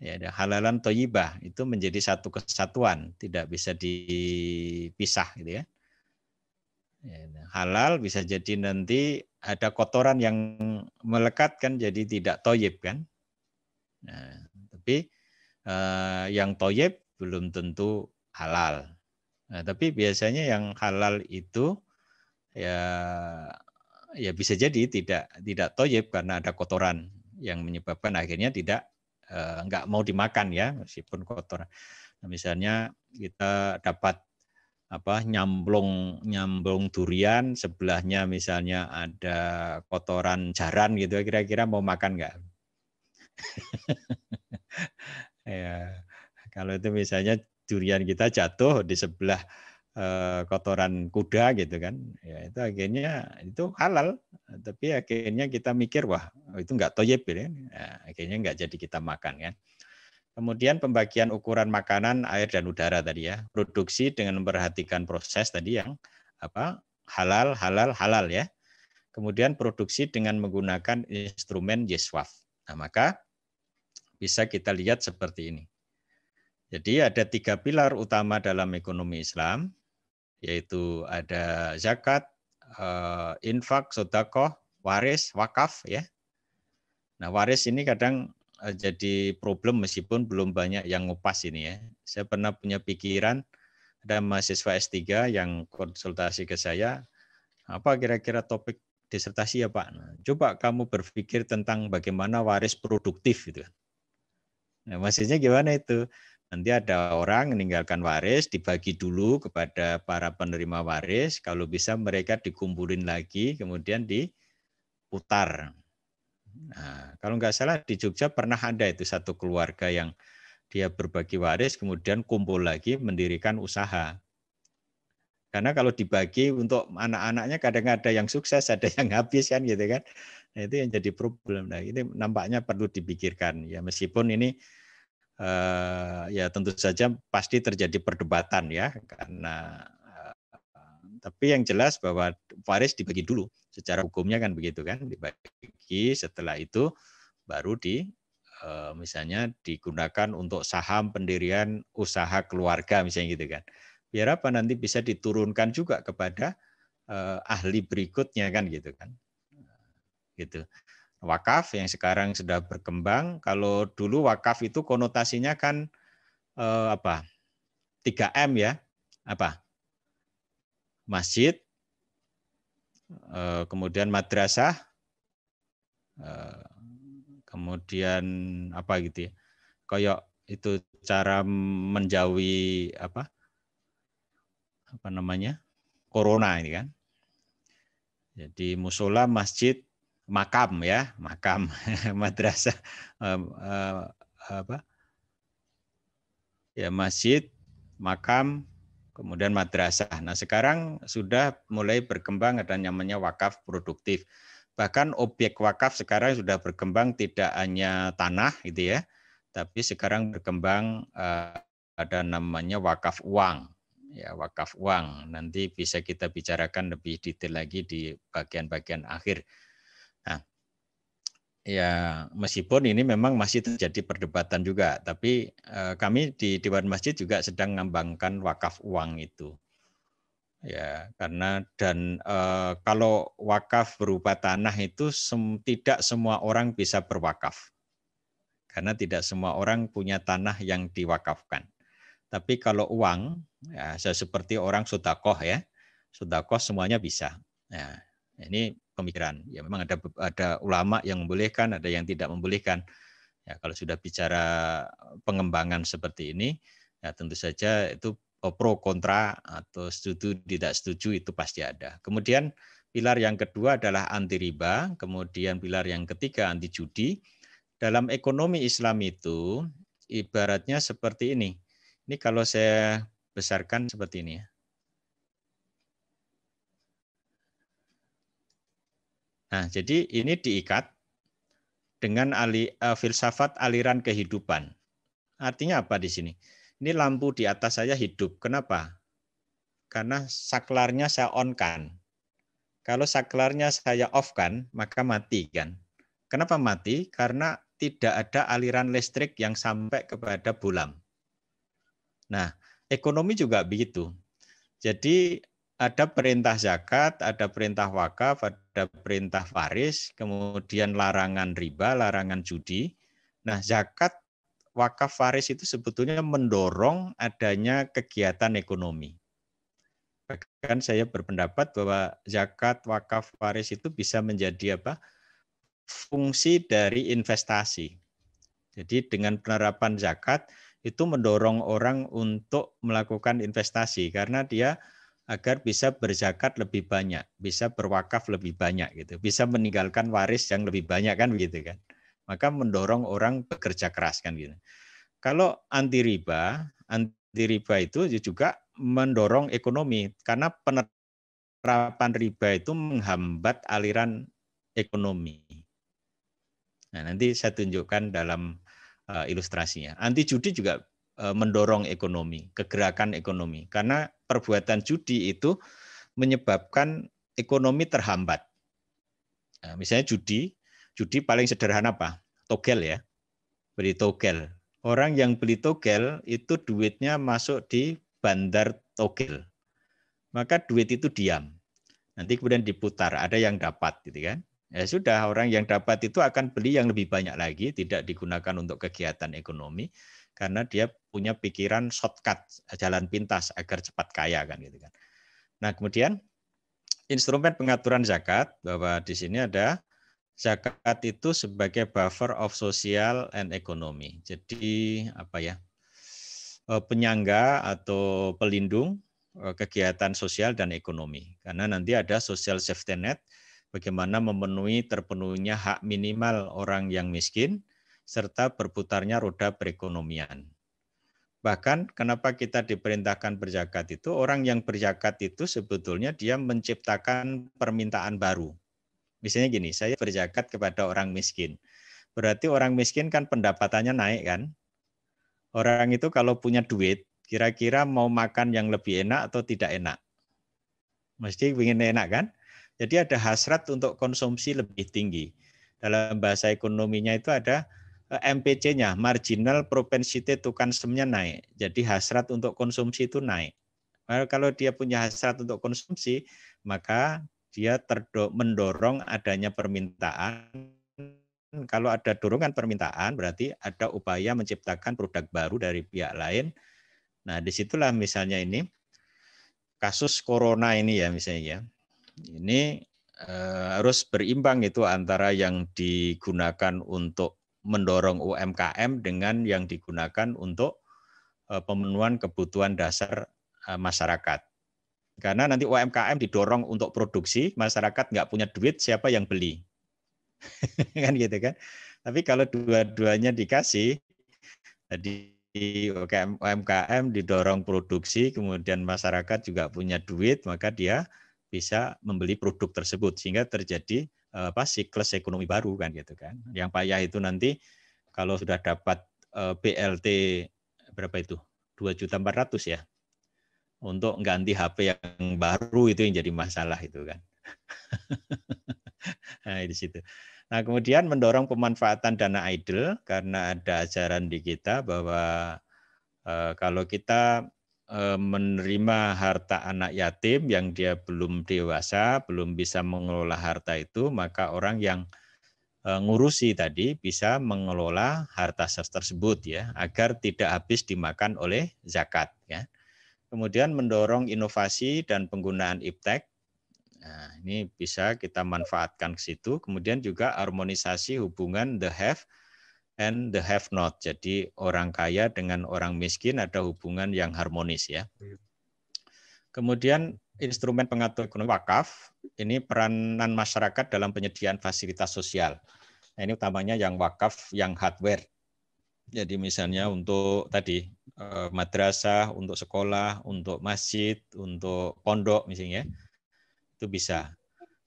Ya, halalan thayyibah itu menjadi satu kesatuan, tidak bisa dipisah gitu ya. Halal bisa jadi nanti ada kotoran yang melekat kan jadi tidak thayyib kan. Nah, tapi yang thayyib belum tentu halal. Nah, tapi biasanya yang halal itu ya bisa jadi tidak thayyib karena ada kotoran yang menyebabkan akhirnya nggak mau dimakan ya meskipun kotor. Nah, misalnya kita dapat nyamblong durian, sebelahnya misalnya ada kotoran jaran gitu, kira-kira mau makan nggak? Ya, kalau itu misalnya durian kita jatuh di sebelah kotoran kuda gitu kan, ya itu akhirnya itu halal, tapi akhirnya kita mikir wah itu nggak thayyib ya, nah, akhirnya nggak jadi kita makan kan. Kemudian pembagian ukuran makanan, air dan udara tadi ya, produksi dengan memperhatikan proses tadi yang halal ya. Kemudian produksi dengan menggunakan instrumen yeswaf. Nah maka bisa kita lihat seperti ini. Jadi ada 3 pilar utama dalam ekonomi Islam, yaitu ada zakat, infak, sedekah, waris, wakaf ya. Nah, waris ini kadang jadi problem meskipun belum banyak yang ngupas ini ya. Saya pernah punya pikiran, ada mahasiswa S3 yang konsultasi ke saya, apa kira-kira topik disertasi ya Pak? Nah, coba kamu berpikir tentang bagaimana waris produktif gitu. Nah, maksudnya gimana itu? Nanti ada orang meninggalkan waris, dibagi dulu kepada para penerima waris, kalau bisa mereka dikumpulin lagi, kemudian diputar. Nah, kalau nggak salah di Jogja pernah ada itu satu keluarga yang dia berbagi waris, kemudian kumpul lagi mendirikan usaha. Karena kalau dibagi untuk anak-anaknya kadang ada yang sukses, ada yang habis kan gitu kan. Nah, itu yang jadi problem. Nah, ini nampaknya perlu dipikirkan ya, meskipun ini ya tentu saja pasti terjadi perdebatan ya, karena Tapi yang jelas bahwa waris dibagi dulu. Secara hukumnya kan begitu kan, dibagi, setelah itu baru misalnya digunakan untuk saham pendirian usaha keluarga misalnya gitu kan. Biar apa, nanti bisa diturunkan juga kepada ahli berikutnya kan gitu kan. Gitu. Wakaf yang sekarang sudah berkembang, kalau dulu wakaf itu konotasinya kan 3M ya. Apa? Masjid, kemudian madrasah, kemudian apa gitu ya, kayak itu cara menjauhi apa namanya corona ini kan. Jadi musola, masjid, makam ya, makam, madrasah, apa ya, masjid, makam, kemudian madrasah. Nah sekarang sudah mulai berkembang ada namanya wakaf produktif. Bahkan objek wakaf sekarang sudah berkembang tidak hanya tanah gitu ya, tapi sekarang berkembang ada namanya wakaf uang. Ya, wakaf uang. Nanti bisa kita bicarakan lebih detail lagi di bagian-bagian akhir. Nah, ya meskipun ini memang masih terjadi perdebatan juga, tapi kami di Dewan Masjid juga sedang mengembangkan wakaf uang itu. Ya, karena kalau wakaf berupa tanah itu tidak semua orang bisa berwakaf. Karena tidak semua orang punya tanah yang diwakafkan. Tapi kalau uang, ya seperti orang sedekah ya, sedekah semuanya bisa. Nah, ini pemikiran. Ya memang ada ulama yang membolehkan, ada yang tidak membolehkan. Ya kalau sudah bicara pengembangan seperti ini, ya tentu saja itu pro kontra atau setuju tidak setuju itu pasti ada. Kemudian pilar yang kedua adalah anti riba, kemudian pilar yang ketiga anti judi. Dalam ekonomi Islam itu ibaratnya seperti ini. Ini kalau saya besarkan seperti ini ya. Nah, jadi ini diikat dengan filsafat aliran kehidupan. Artinya apa di sini? Ini lampu di atas saya hidup. Kenapa? Karena saklarnya saya on-kan. Kalau saklarnya saya off-kan, maka mati kan. Kenapa mati? Karena tidak ada aliran listrik yang sampai kepada bolam. Nah, ekonomi juga begitu. Jadi ada perintah zakat, ada perintah wakaf, ada perintah waris, kemudian larangan riba, larangan judi. Nah, zakat, wakaf, waris itu sebetulnya mendorong adanya kegiatan ekonomi. Bahkan saya berpendapat bahwa zakat, wakaf, waris itu bisa menjadi fungsi dari investasi. Jadi dengan penerapan zakat itu mendorong orang untuk melakukan investasi karena dia agar bisa berzakat lebih banyak, bisa berwakaf lebih banyak gitu, bisa meninggalkan waris yang lebih banyak kan begitu kan. Maka mendorong orang bekerja keras kan gitu. Kalau anti riba itu juga mendorong ekonomi karena penerapan riba itu menghambat aliran ekonomi. Nah, nanti saya tunjukkan dalam ilustrasinya. Anti judi juga mendorong ekonomi, kegerakan ekonomi. Karena perbuatan judi itu menyebabkan ekonomi terhambat. Nah, misalnya judi paling sederhana apa? Togel ya, beli togel. Orang yang beli togel itu duitnya masuk di bandar togel. Maka duit itu diam. Nanti kemudian diputar, ada yang dapat gitu kan. Ya sudah, orang yang dapat itu akan beli yang lebih banyak lagi, tidak digunakan untuk kegiatan ekonomi karena dia punya pikiran shortcut, jalan pintas agar cepat kaya kan gitu kan. Nah, kemudian instrumen pengaturan zakat, bahwa di sini ada zakat itu sebagai buffer of social and economy. Jadi penyangga atau pelindung kegiatan sosial dan ekonomi. Karena nanti ada social safety net, bagaimana terpenuhinya hak minimal orang yang miskin, serta berputarnya roda perekonomian. Bahkan kenapa kita diperintahkan berzakat itu, orang yang berzakat itu sebetulnya dia menciptakan permintaan baru. Misalnya gini, saya berzakat kepada orang miskin. Berarti orang miskin kan pendapatannya naik kan? Orang itu kalau punya duit, kira-kira mau makan yang lebih enak atau tidak enak? Mesti ingin enak kan? Jadi ada hasrat untuk konsumsi lebih tinggi. Dalam bahasa ekonominya itu ada MPC-nya, marginal propensity to consumption-nya naik. Jadi hasrat untuk konsumsi itu naik. Kalau dia punya hasrat untuk konsumsi, maka dia mendorong adanya permintaan. Kalau ada dorongan permintaan, berarti ada upaya menciptakan produk baru dari pihak lain. Nah, disitulah misalnya ini, kasus corona ini ya misalnya ya. Ini harus berimbang itu antara yang digunakan untuk mendorong UMKM dengan yang digunakan untuk pemenuhan kebutuhan dasar masyarakat. Karena nanti UMKM didorong untuk produksi, masyarakat nggak punya duit, siapa yang beli? Kan gitu kan. Tapi kalau dua-duanya dikasih, jadi UMKM didorong produksi, kemudian masyarakat juga punya duit, maka dia bisa membeli produk tersebut sehingga terjadi siklus ekonomi baru kan gitu kan. Yang payah itu nanti kalau sudah dapat BLT berapa itu? 2.400.000 ya. Untuk ganti HP yang baru itu yang jadi masalah itu kan. Nah, di situ. Nah, kemudian mendorong pemanfaatan dana idle karena ada ajaran di kita bahwa kalau kita menerima harta anak yatim yang dia belum dewasa, belum bisa mengelola harta itu, maka orang yang ngurusi tadi bisa mengelola harta tersebut ya, agar tidak habis dimakan oleh zakat ya. Kemudian mendorong inovasi dan penggunaan iptek. Nah, ini bisa kita manfaatkan ke situ. Kemudian juga harmonisasi hubungan the have and the have not. Jadi orang kaya dengan orang miskin ada hubungan yang harmonis ya. Kemudian instrumen pengatur ekonomi wakaf, ini peranan masyarakat dalam penyediaan fasilitas sosial. Nah, ini utamanya yang wakaf, yang hardware. Jadi misalnya untuk tadi madrasah, untuk sekolah, untuk masjid, untuk pondok misalnya, itu bisa.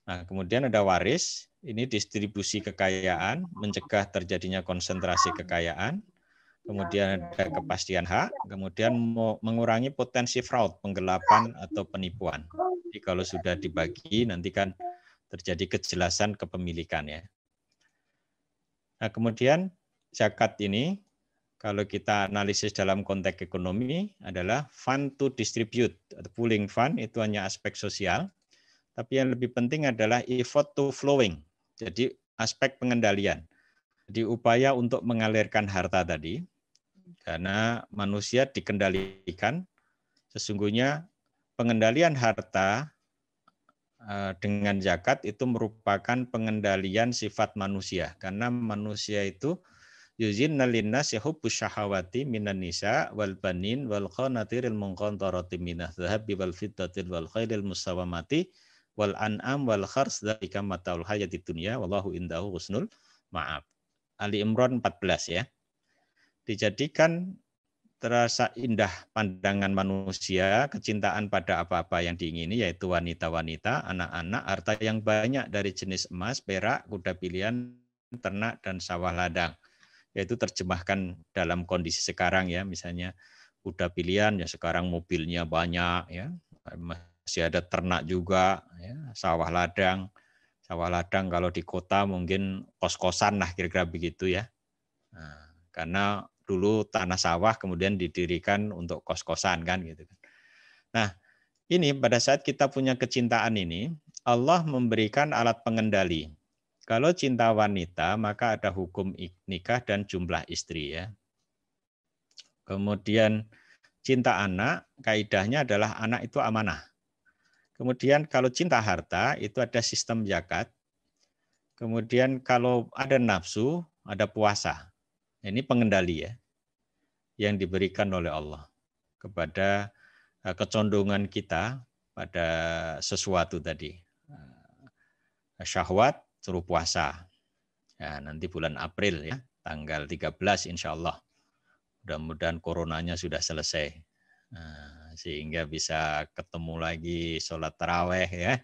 Nah, kemudian ada waris, ini distribusi kekayaan, mencegah terjadinya konsentrasi kekayaan, kemudian ada kepastian hak, kemudian mengurangi potensi fraud, penggelapan atau penipuan. Jadi kalau sudah dibagi, nanti kan terjadi kejelasan kepemilikan ya. Nah, kemudian zakat ini, kalau kita analisis dalam konteks ekonomi adalah fund to distribute, atau pooling fund, itu hanya aspek sosial. Tapi yang lebih penting adalah effort to flowing. Jadi aspek pengendalian. Jadi upaya untuk mengalirkan harta tadi, karena manusia dikendalikan, sesungguhnya pengendalian harta dengan zakat itu merupakan pengendalian sifat manusia. Karena manusia itu yuzinna linnasi hubbus syahawati minan nisa wal banin wal qanatiril munqantarati minadh dhahabi wal fiddatil wal khairil musawamati wal an'am wal khars dzalika mataul hayatid dunya wallahu indahu husnul ma'ab. Ali Imran 14 ya. Dijadikan terasa indah pandangan manusia, kecintaan pada apa-apa yang diingini, yaitu wanita-wanita, anak-anak, harta yang banyak dari jenis emas, perak, kuda pilihan, ternak, dan sawah ladang. Yaitu terjemahkan dalam kondisi sekarang ya, misalnya kuda pilihan, ya sekarang mobilnya banyak, ya masih ada ternak juga, ya, sawah ladang. Sawah ladang kalau di kota mungkin kos-kosan lah kira-kira begitu ya. Nah, karena dulu tanah sawah kemudian didirikan untuk kos-kosan kan gitu. Nah, ini pada saat kita punya kecintaan ini, Allah memberikan alat pengendali. Kalau cinta wanita, maka ada hukum nikah dan jumlah istri ya. Kemudian cinta anak, kaidahnya adalah anak itu amanah. Kemudian kalau cinta harta, itu ada sistem zakat. Kemudian kalau ada nafsu, ada puasa. Ini pengendali ya, yang diberikan oleh Allah kepada kecondongan kita pada sesuatu tadi. Syahwat suruh puasa. Ya, nanti bulan April ya, tanggal 13 insya Allah. Mudah-mudahan coronanya sudah selesai. Nah, sehingga bisa ketemu lagi sholat taraweh ya.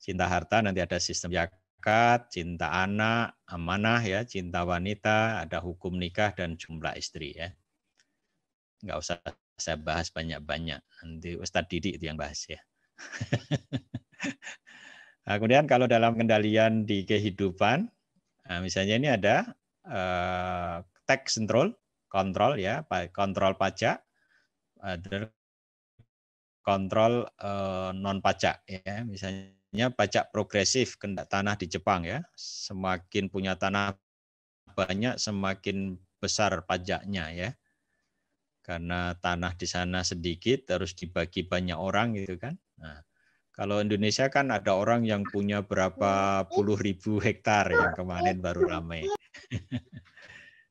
Cinta harta nanti ada sistem zakat, cinta anak, amanah ya, cinta wanita, ada hukum nikah dan jumlah istri ya. Nggak usah saya bahas banyak-banyak. Nanti Ustadz Didi itu yang bahas ya. Nah, kemudian kalau dalam kendalian di kehidupan, misalnya ini ada tax kontrol ya, kontrol pajak, ada kontrol non pajak ya, misalnya pajak progresif tanah di Jepang ya, semakin punya tanah banyak semakin besar pajaknya ya, karena tanah di sana sedikit harus dibagi banyak orang gitu kan. Nah, kalau Indonesia kan ada orang yang punya berapa puluh ribu hektar yang kemarin baru ramai.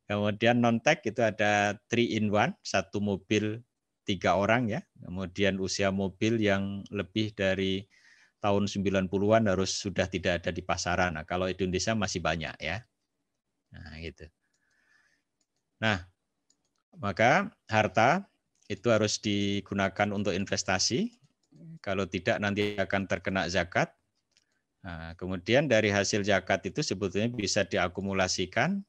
Kemudian non-tech itu ada 3-in-1, satu mobil 3 orang ya. Kemudian usia mobil yang lebih dari tahun 90-an harus sudah tidak ada di pasaran. Nah, kalau Indonesia masih banyak ya. Nah, gitu. Nah, maka harta itu harus digunakan untuk investasi. Kalau tidak nanti akan terkena zakat. Nah, kemudian dari hasil zakat itu sebetulnya bisa diakumulasikan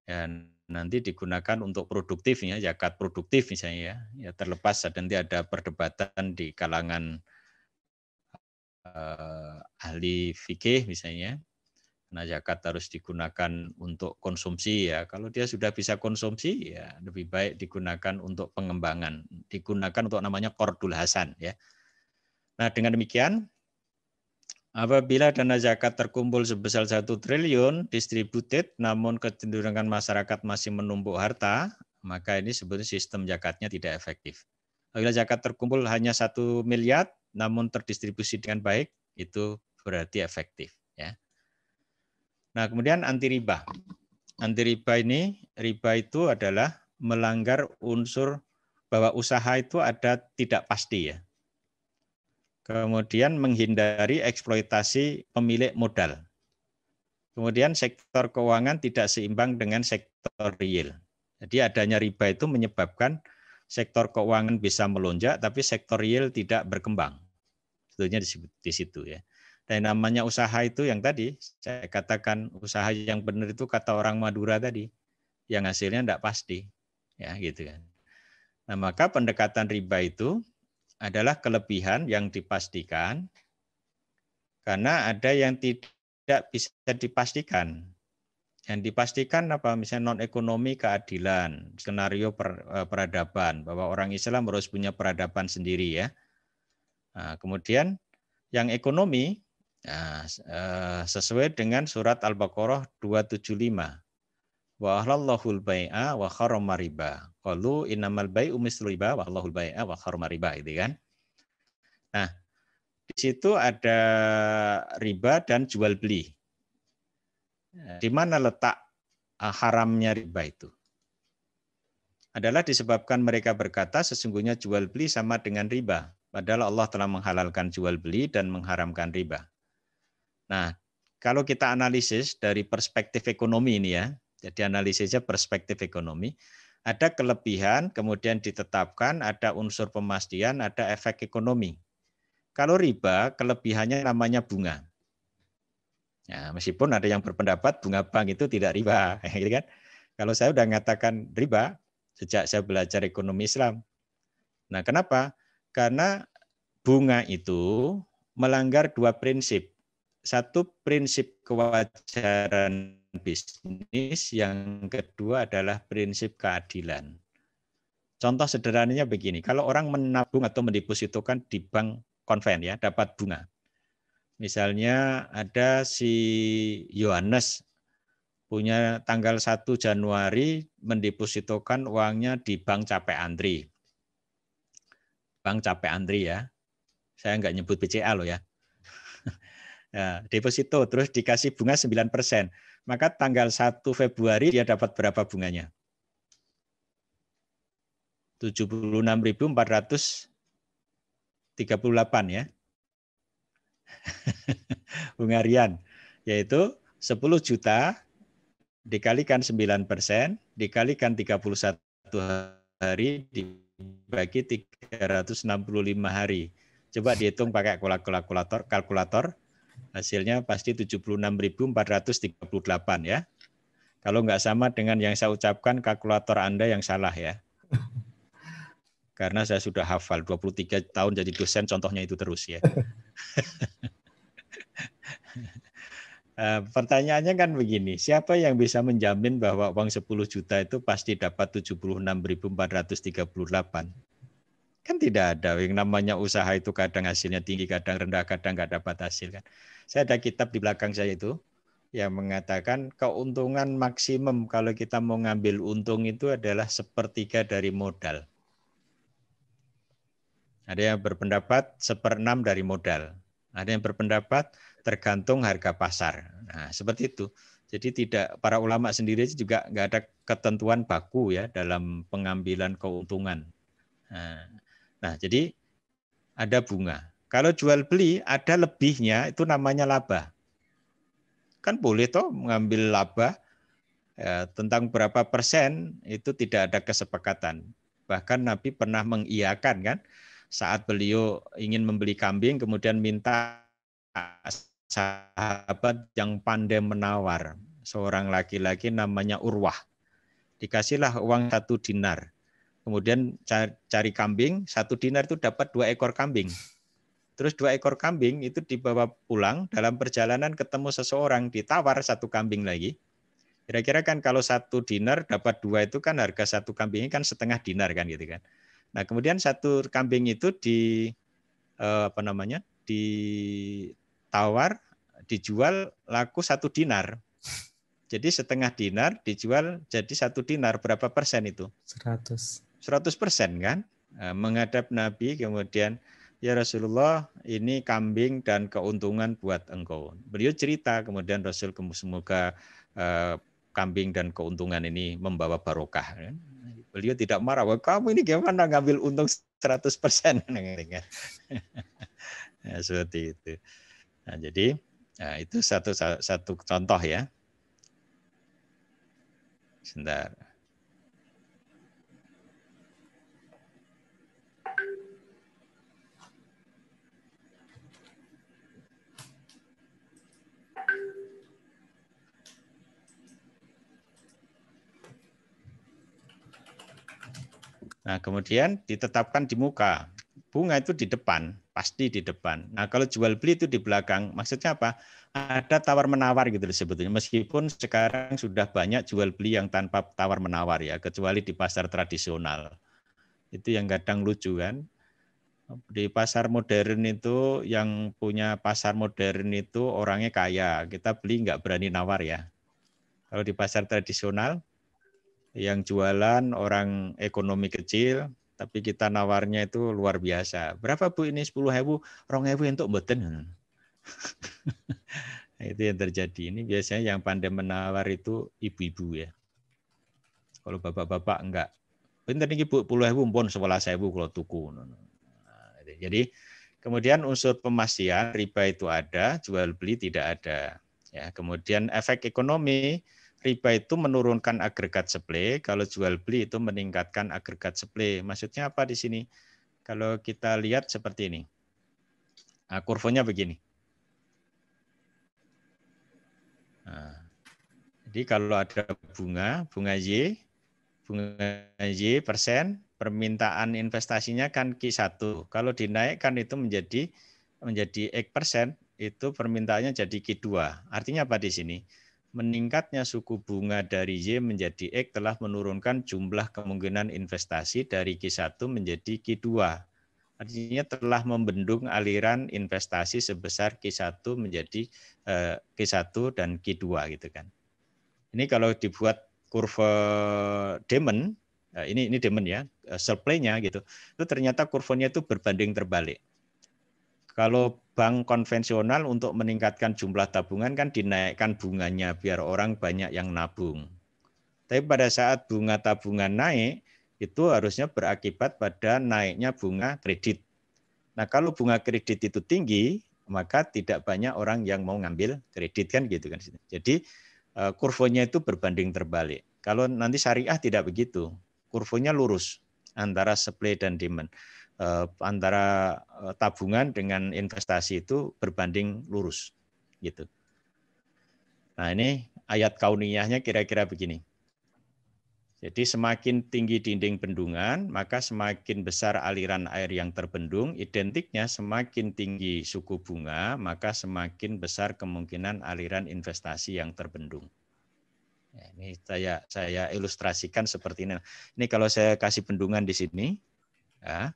dan nanti digunakan untuk produktif ya, zakat produktif misalnya ya, terlepas nanti ada perdebatan di kalangan ahli fikih misalnya. Nah, zakat harus digunakan untuk konsumsi ya. Kalau dia sudah bisa konsumsi ya lebih baik digunakan untuk pengembangan, digunakan untuk namanya qardul hasan ya. Nah, dengan demikian apabila dana zakat terkumpul sebesar 1 triliun distributed namun kecenderungan masyarakat masih menumpuk harta, maka ini sebetulnya sistem zakatnya tidak efektif. Apabila zakat terkumpul hanya 1 miliar namun terdistribusi dengan baik, itu berarti efektif ya. Nah, kemudian anti riba. Anti riba ini, riba itu adalah melanggar unsur bahwa usaha itu ada tidak pasti ya. Kemudian menghindari eksploitasi pemilik modal. Kemudian sektor keuangan tidak seimbang dengan sektor real. Jadi adanya riba itu menyebabkan sektor keuangan bisa melonjak, tapi sektor real tidak berkembang. Sebetulnya di situ ya. Dan namanya usaha itu yang tadi saya katakan usaha yang benar itu kata orang Madura tadi, yang hasilnya tidak pasti, ya gitu kan. Nah maka pendekatan riba itu adalah kelebihan yang dipastikan karena ada yang tidak bisa dipastikan. Yang dipastikan apa? Misalnya non-ekonomi keadilan, skenario peradaban, bahwa orang Islam harus punya peradaban sendiri ya. Nah, kemudian yang ekonomi nah, sesuai dengan surat Al-Baqarah 275. Wa ahlallahu al-bai'a wa harrama riba. Qalu innamal bai'u mislu riba wa allahul bai'a wa harrama riba gitu kan. Nah, di situ ada riba dan jual beli. Di mana letak haramnya riba itu? Adalah disebabkan mereka berkata sesungguhnya jual beli sama dengan riba. Padahal Allah telah menghalalkan jual beli dan mengharamkan riba. Nah, kalau kita analisis dari perspektif ekonomi ini ya, jadi analisisnya perspektif ekonomi, ada kelebihan, kemudian ditetapkan, ada unsur pemastian, ada efek ekonomi. Kalau riba, kelebihannya namanya bunga. Ya, meskipun ada yang berpendapat bunga bank itu tidak riba, gitu kan? Kalau saya sudah mengatakan riba sejak saya belajar ekonomi Islam. Nah, kenapa? Karena bunga itu melanggar 2 prinsip. Satu prinsip kewajaran bisnis, yang kedua adalah prinsip keadilan. Contoh sederhananya begini, kalau orang menabung atau mendepositokan di bank konven ya, dapat bunga. Misalnya ada si Yohanes punya tanggal 1 Januari mendepositokan uangnya di Bank Capek Andri. Bank Capek Andri ya. Saya nggak nyebut BCA loh ya. Ya, deposito terus dikasih bunga 9%. Maka tanggal 1 Februari dia dapat berapa bunganya? 76.438 ya. Bunga harian yaitu 10 juta dikalikan 9%, dikalikan 31 hari, dibagi 365 hari. Coba dihitung pakai kalkulator, hasilnya pasti 76.438 ya. Kalau nggak sama dengan yang saya ucapkan, kalkulator Anda yang salah ya. Karena saya sudah hafal 23 tahun jadi dosen, contohnya itu terus ya. Pertanyaannya kan begini, siapa yang bisa menjamin bahwa uang 10 juta itu pasti dapat 76.438? Kan tidak ada. Yang namanya usaha itu kadang hasilnya tinggi, kadang rendah, kadang nggak dapat hasil kan. Saya ada kitab di belakang saya itu yang mengatakan keuntungan maksimum kalau kita mau ngambil untung itu adalah 1/3 dari modal. Ada yang berpendapat 1/6 dari modal. Ada yang berpendapat tergantung harga pasar. Nah, seperti itu. Jadi tidak, para ulama sendiri juga nggak ada ketentuan baku ya dalam pengambilan keuntungan. Nah, jadi ada bunga. Kalau jual beli ada lebihnya itu namanya laba. Kan boleh toh mengambil laba ya, tentang berapa persen itu tidak ada kesepakatan. Bahkan Nabi pernah mengiyakan kan saat beliau ingin membeli kambing kemudian minta sahabat yang pandai menawar, seorang laki-laki namanya Urwah. Dikasihlah uang 1 dinar. Kemudian cari kambing, 1 dinar itu dapat 2 ekor kambing. Terus 2 ekor kambing itu dibawa pulang, dalam perjalanan ketemu seseorang, ditawar 1 kambing lagi. Kira-kira kan kalau 1 dinar dapat 2 itu kan harga 1 kambing kan setengah dinar kan gitu kan. Nah, kemudian 1 kambing itu ditawar, dijual laku 1 dinar. Jadi setengah dinar dijual jadi 1 dinar, berapa persen itu? 100% kan? Menghadap Nabi kemudian, ya Rasulullah, ini kambing dan keuntungan buat engkau. Beliau cerita, kemudian Rasul semoga kambing dan keuntungan ini membawa barokah. Beliau tidak marah, wah kamu ini gimana ngambil untung 100%? Ya, seperti itu. Nah, jadi itu satu contoh ya. Sebentar. Nah, kemudian ditetapkan di muka. Bunga itu di depan, pasti di depan. Nah, kalau jual beli itu di belakang. Maksudnya apa? Ada tawar-menawar gitu sebetulnya. Meskipun sekarang sudah banyak jual beli yang tanpa tawar-menawar ya, kecuali di pasar tradisional. Itu yang kadang lucu kan. Di pasar modern itu, yang punya pasar modern itu orangnya kaya. Kita beli nggak berani nawar ya. Kalau di pasar tradisional, yang jualan orang ekonomi kecil, tapi kita nawarnya itu luar biasa. Berapa Bu ini? 10.000, 2.000 untuk mboten. Nah, itu yang terjadi. Ini biasanya yang pandai menawar itu ibu-ibu ya. Kalau bapak-bapak enggak. Pinten iki Bu, 10.000 pun 11.000 kalau tuku. Nah, jadi kemudian unsur pemastian riba itu ada, jual beli tidak ada. Ya, kemudian efek ekonomi, riba itu menurunkan agregat supply, kalau jual beli itu meningkatkan agregat supply. Maksudnya apa di sini? Kalau kita lihat seperti ini. Nah, kurvanya begini. Nah, jadi kalau ada bunga Y persen, permintaan investasinya kan Q1. Kalau dinaikkan itu menjadi X persen, itu permintaannya jadi Q2. Artinya apa di sini? Meningkatnya suku bunga dari Y menjadi X telah menurunkan jumlah kemungkinan investasi dari Q1 menjadi Q2. Artinya telah membendung aliran investasi sebesar Q1 menjadi Q1 dan Q2 gitu kan. Ini kalau dibuat kurva Demon, ini Demon ya, supply-nya gitu, itu ternyata kurvanya itu berbanding terbalik. Kalau bank konvensional untuk meningkatkan jumlah tabungan kan dinaikkan bunganya biar orang banyak yang nabung. Tapi pada saat bunga tabungan naik, itu harusnya berakibat pada naiknya bunga kredit. Nah, kalau bunga kredit itu tinggi, maka tidak banyak orang yang mau ngambil kredit kan gitu kan. Jadi kurvanya itu berbanding terbalik. Kalau nanti syariah tidak begitu. Kurvanya lurus antara supply dan demand. Antara tabungan dengan investasi itu berbanding lurus gitu. Nah, ini ayat kauniyahnya kira-kira begini. Jadi semakin tinggi dinding bendungan, maka semakin besar aliran air yang terbendung. Identiknya semakin tinggi suku bunga, maka semakin besar kemungkinan aliran investasi yang terbendung. Ya, ini saya ilustrasikan seperti ini. Ini kalau saya kasih bendungan di sini, ya,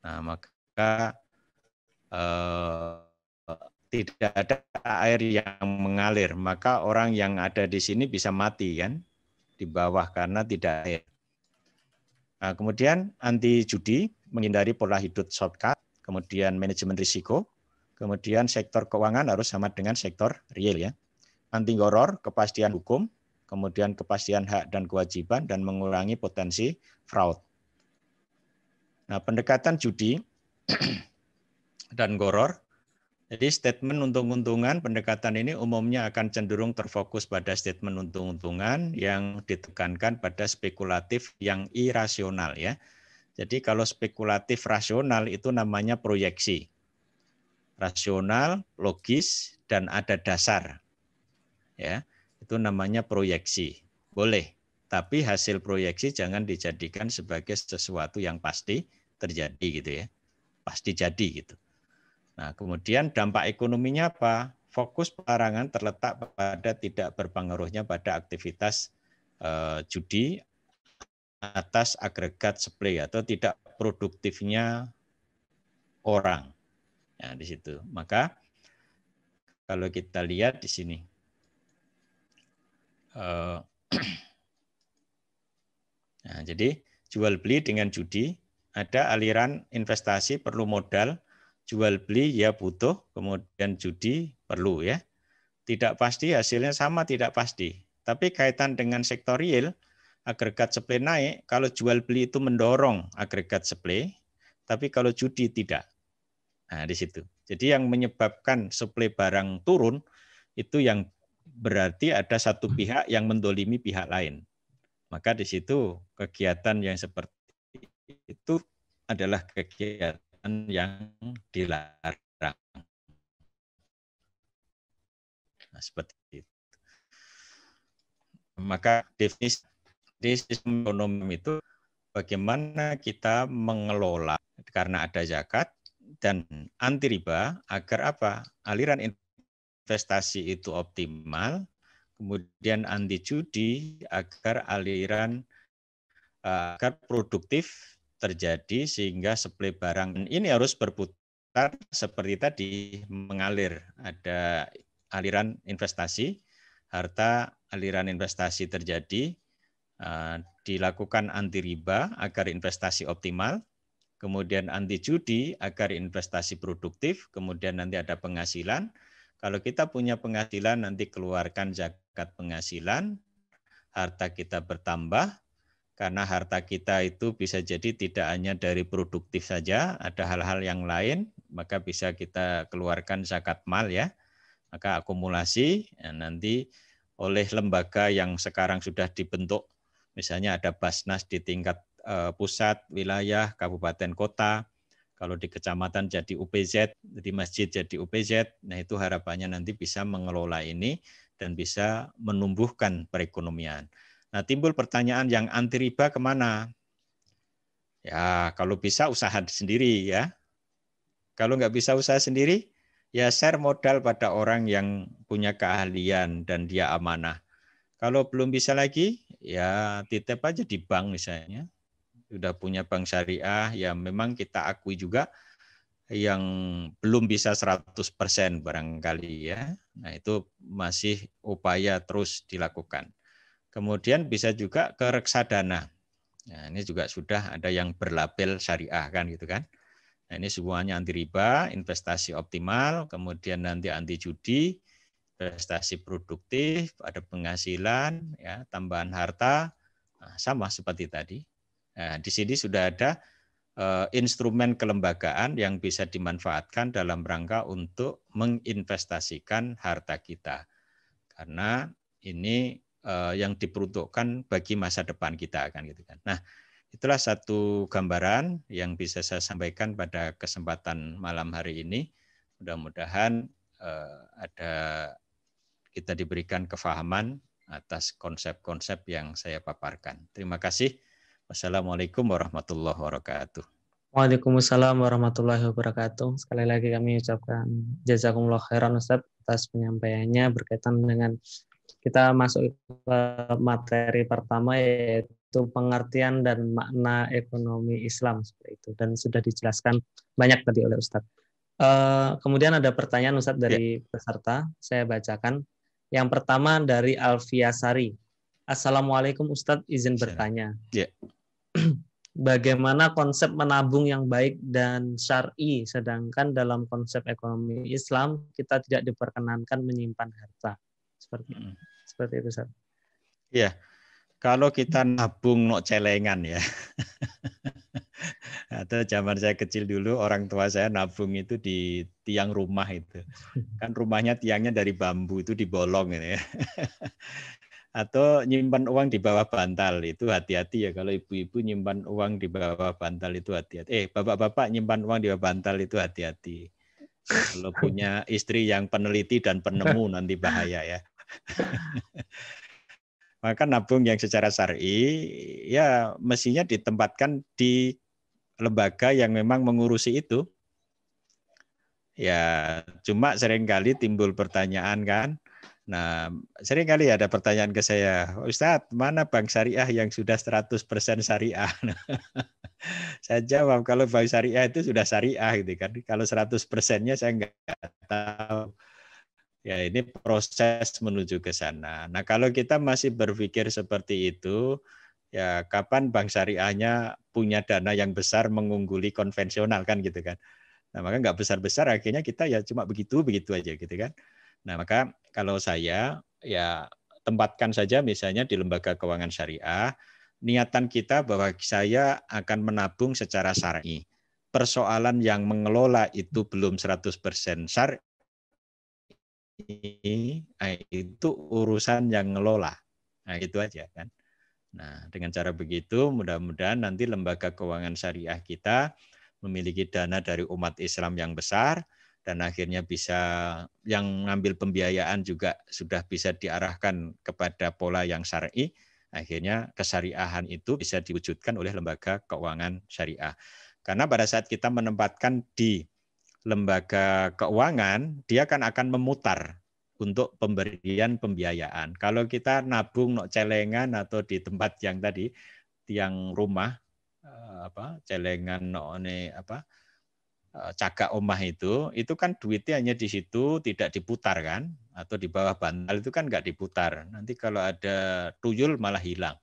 nah maka tidak ada air yang mengalir, maka orang yang ada di sini bisa mati kan di bawah karena tidak ada air. Nah, kemudian anti judi, menghindari pola hidup shortcut, kemudian manajemen risiko, kemudian sektor keuangan harus sama dengan sektor real ya. Anti goror, kepastian hukum, kemudian kepastian hak dan kewajiban dan mengurangi potensi fraud. Nah, pendekatan judi dan goror. Jadi statement untung-untungan pendekatan ini umumnya akan cenderung terfokus pada statement untung-untungan yang ditekankan pada spekulatif yang irasional ya. Jadi kalau spekulatif rasional itu namanya proyeksi. Rasional, logis dan ada dasar. Ya, itu namanya proyeksi. Boleh, tapi hasil proyeksi jangan dijadikan sebagai sesuatu yang pasti terjadi gitu ya. Pasti jadi gitu. Nah, kemudian dampak ekonominya apa? Fokus pelarangan terletak pada tidak berpengaruhnya pada aktivitas judi atas agregat supply atau tidak produktifnya orang. Nah, di situ. Maka kalau kita lihat di sini, nah, jadi jual beli dengan judi, ada aliran investasi perlu modal, jual beli ya butuh, kemudian judi perlu ya. Tidak pasti hasilnya sama, tidak pasti. Tapi kaitan dengan sektor real, agregat supply naik, kalau jual beli itu mendorong agregat supply, tapi kalau judi tidak. Nah, di situ. Jadi yang menyebabkan supply barang turun, itu yang berarti ada satu pihak yang mendolimi pihak lain. Maka di situ kegiatan yang seperti itu adalah kegiatan yang dilarang. Nah, seperti itu. Maka definisi sistem ekonomi itu bagaimana kita mengelola karena ada zakat dan anti riba agar apa? Aliran investasi itu optimal, kemudian anti judi agar aliran agar produktif terjadi sehingga supply barang ini harus berputar seperti tadi mengalir, ada aliran investasi, harta aliran investasi terjadi, dilakukan anti riba agar investasi optimal, kemudian anti judi agar investasi produktif, kemudian nanti ada penghasilan. Kalau kita punya penghasilan nanti keluarkan zakat penghasilan, harta kita bertambah, karena harta kita itu bisa jadi tidak hanya dari produktif saja, ada hal-hal yang lain, maka bisa kita keluarkan zakat mal ya. Maka akumulasi ya, nanti oleh lembaga yang sekarang sudah dibentuk, misalnya ada Basnas di tingkat pusat, wilayah, kabupaten, kota. Kalau di kecamatan jadi UPZ, di masjid jadi UPZ. Nah itu harapannya nanti bisa mengelola ini dan bisa menumbuhkan perekonomian. Nah timbul pertanyaan yang anti riba kemana? Ya kalau bisa usaha sendiri ya. Kalau nggak bisa usaha sendiri, ya share modal pada orang yang punya keahlian dan dia amanah. Kalau belum bisa lagi, ya titip aja di bank misalnya. Sudah punya bank syariah, ya memang kita akui juga yang belum bisa 100% barangkali ya. Nah itu masih upaya terus dilakukan. Kemudian bisa juga ke reksadana. Nah ini juga sudah ada yang berlabel syariah kan gitu kan. Nah ini semuanya anti riba, investasi optimal, kemudian nanti anti judi, investasi produktif, ada penghasilan, ya tambahan harta, nah, sama seperti tadi. Nah, di sini sudah ada instrumen kelembagaan yang bisa dimanfaatkan dalam rangka untuk menginvestasikan harta kita. Karena ini yang diperuntukkan bagi masa depan kita kan gitu kan. Nah, itulah satu gambaran yang bisa saya sampaikan pada kesempatan malam hari ini. Mudah-mudahan ada kita diberikan kefahaman atas konsep-konsep yang saya paparkan. Terima kasih. Wassalamualaikum warahmatullahi wabarakatuh. Waalaikumsalam warahmatullahi wabarakatuh. Sekali lagi kami ucapkan jazakumullah khairan Ustaz atas penyampaiannya berkaitan dengan kita masuk ke materi pertama, yaitu pengertian dan makna ekonomi Islam seperti itu, dan sudah dijelaskan banyak tadi oleh Ustaz. Kemudian ada pertanyaan Ustaz dari peserta, saya bacakan. Yang pertama dari Alfiasari. Assalamualaikum Ustaz, izin bertanya. Bagaimana konsep menabung yang baik dan syar'i, sedangkan dalam konsep ekonomi Islam kita tidak diperkenankan menyimpan harta. Seperti itu, Ustaz. Iya. Kalau kita nabung no celengan ya. Atau zaman saya kecil dulu orang tua saya nabung itu di tiang rumah itu. Kan rumahnya tiangnya dari bambu itu dibolong gitu ya. Atau nyimpan uang di bawah bantal itu hati-hati ya, kalau ibu-ibu nyimpan uang di bawah bantal itu hati-hati. Bapak-bapak nyimpan uang di bawah bantal itu hati-hati. Kalau punya istri yang peneliti dan penemu nanti bahaya ya. Maka nabung yang secara syar'i ya mestinya ditempatkan di lembaga yang memang mengurusi itu. Ya, cuma seringkali timbul pertanyaan kan. Nah, seringkali ada pertanyaan ke saya, Ustadz, mana bank syariah yang sudah 100% syariah? Saya jawab, kalau bank syariah itu sudah syariah gitu kan. Kalau 100%-nya saya nggak tahu. Ya, ini proses menuju ke sana. Nah, kalau kita masih berpikir seperti itu, ya kapan bank syariahnya punya dana yang besar mengungguli konvensional kan gitu kan. Nah, maka nggak besar-besar, akhirnya kita ya cuma begitu-begitu aja gitu kan. Nah, maka kalau saya ya tempatkan saja misalnya di lembaga keuangan syariah, niatan kita bahwa saya akan menabung secara syar'i. Persoalan yang mengelola itu belum 100% syar'i, itu urusan yang ngelola. Nah, itu aja kan. Nah, dengan cara begitu mudah-mudahan nanti lembaga keuangan syariah kita memiliki dana dari umat Islam yang besar, dan akhirnya bisa yang ngambil pembiayaan juga sudah bisa diarahkan kepada pola yang syar'i, akhirnya kesyariahan itu bisa diwujudkan oleh lembaga keuangan syariah. Karena pada saat kita menempatkan di lembaga keuangan, dia kan akan memutar untuk pemberian pembiayaan. Kalau kita nabung no celengan atau di tempat yang tadi tiang rumah, celengan no cagak omah itu kan duitnya hanya di situ, tidak diputar kan, atau di bawah bantal itu kan nggak diputar. Nanti kalau ada tuyul malah hilang.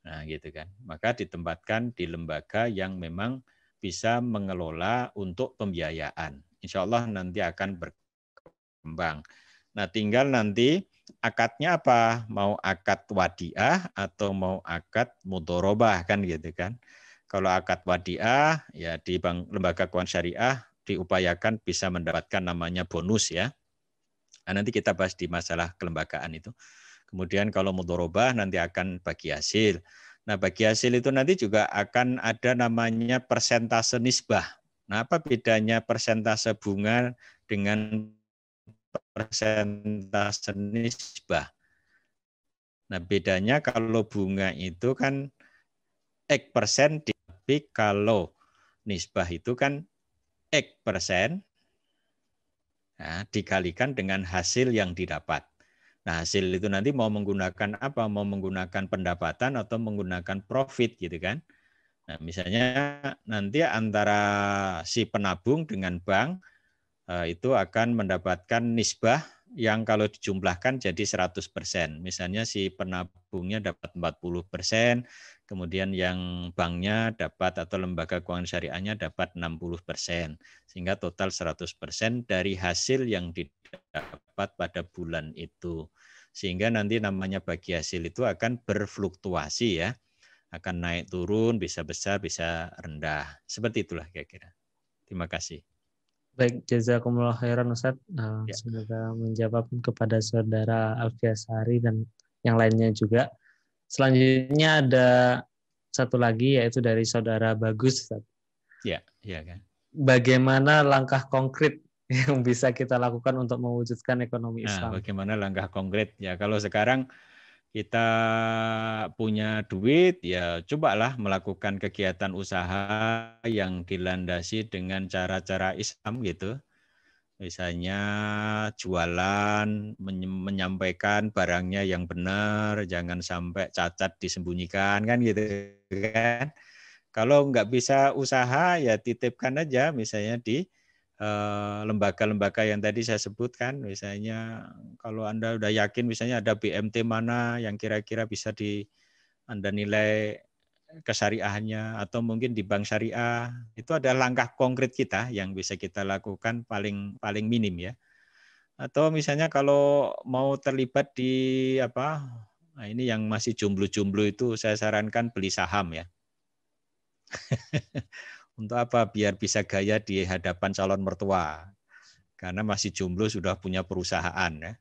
Nah gitu kan. Maka ditempatkan di lembaga yang memang bisa mengelola untuk pembiayaan. Insya Allah nanti akan berkembang. Nah tinggal nanti akadnya apa? Mau akad wadiah atau mau akad mudharabah kan gitu kan. Kalau akad wadiah ya di bank lembaga keuangan syariah diupayakan bisa mendapatkan namanya bonus ya. Nah, nanti kita bahas di masalah kelembagaan itu. Kemudian kalau mudharabah nanti akan bagi hasil. Nah, bagi hasil itu nanti juga akan ada namanya persentase nisbah. Nah, apa bedanya persentase bunga dengan persentase nisbah? Nah, bedanya kalau bunga itu kan X persen, tapi kalau nisbah itu kan X persen nah, dikalikan dengan hasil yang didapat. Nah, hasil itu nanti mau menggunakan apa? Mau menggunakan pendapatan atau menggunakan profit gitu kan. Nah, misalnya nanti antara si penabung dengan bank itu akan mendapatkan nisbah yang kalau dijumlahkan jadi 100%. Misalnya si penabungnya dapat 40%, kemudian yang banknya dapat atau lembaga keuangan syariahnya dapat 60%. Sehingga total 100% dari hasil yang didapat pada bulan itu. Sehingga nanti namanya bagi hasil itu akan berfluktuasi ya. Akan naik turun, bisa besar, bisa rendah. Seperti itulah kira-kira. Terima kasih. Baik, jazakumullah khairan Ustaz. Ya. Semoga menjawab kepada saudara Alfiasari dan yang lainnya juga. Selanjutnya ada satu lagi yaitu dari saudara Bagus Ustaz. Ya, iya kan. Bagaimana langkah konkret yang bisa kita lakukan untuk mewujudkan ekonomi Islam? Nah, bagaimana langkah konkret? Ya, kalau sekarang kita punya duit, ya cobalah melakukan kegiatan usaha yang dilandasi dengan cara-cara Islam gitu. Misalnya jualan, menyampaikan barangnya yang benar, jangan sampai cacat disembunyikan kan gitu kan. Kalau nggak bisa usaha ya titipkan aja misalnya di lembaga-lembaga yang tadi saya sebutkan. Misalnya kalau Anda udah yakin misalnya ada BMT mana yang kira-kira bisa Anda nilai kesyariahannya, atau mungkin di bank syariah, itu ada langkah konkret kita yang bisa kita lakukan paling minim ya. Atau misalnya kalau mau terlibat di nah ini yang masih jomblo-jomblo itu saya sarankan beli saham ya. Untuk apa? Biar bisa gaya di hadapan calon mertua. Karena masih jomblo sudah punya perusahaan ya.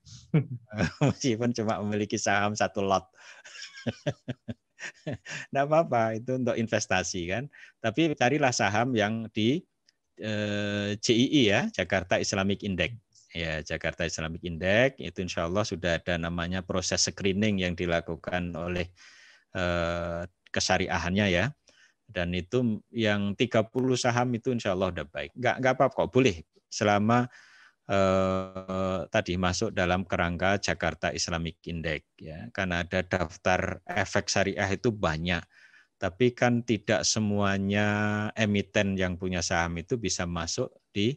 Meskipun cuma memiliki saham 1 lot. Nggak apa-apa, itu untuk investasi kan. Tapi carilah saham yang di JII ya, Jakarta Islamic Index. Ya, Jakarta Islamic Index itu insya Allah sudah ada namanya proses screening yang dilakukan oleh kesyariahannya ya. Dan itu yang 30 saham itu insya Allah udah baik. Nggak apa-apa kok, boleh. Selama tadi masuk dalam kerangka Jakarta Islamic Index ya, karena ada daftar efek syariah itu banyak, tapi kan tidak semuanya emiten yang punya saham itu bisa masuk di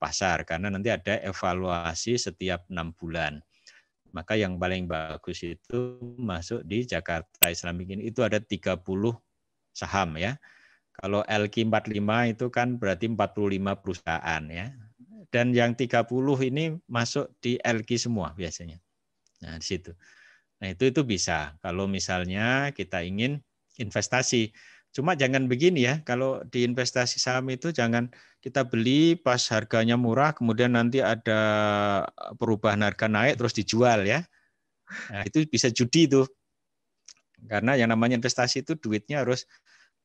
pasar karena nanti ada evaluasi setiap 6 bulan. Maka yang paling bagus itu masuk di Jakarta Islamic Index, itu ada 30 saham ya. Kalau LQ45 itu kan berarti 45 perusahaan ya. Dan yang 30 ini masuk di LQ semua biasanya. Nah, di situ. Nah, itu bisa kalau misalnya kita ingin investasi. Cuma jangan begini ya, kalau di investasi saham itu jangan kita beli pas harganya murah, kemudian nanti ada perubahan harga naik terus dijual ya. Nah, itu bisa judi itu. Karena yang namanya investasi itu duitnya harus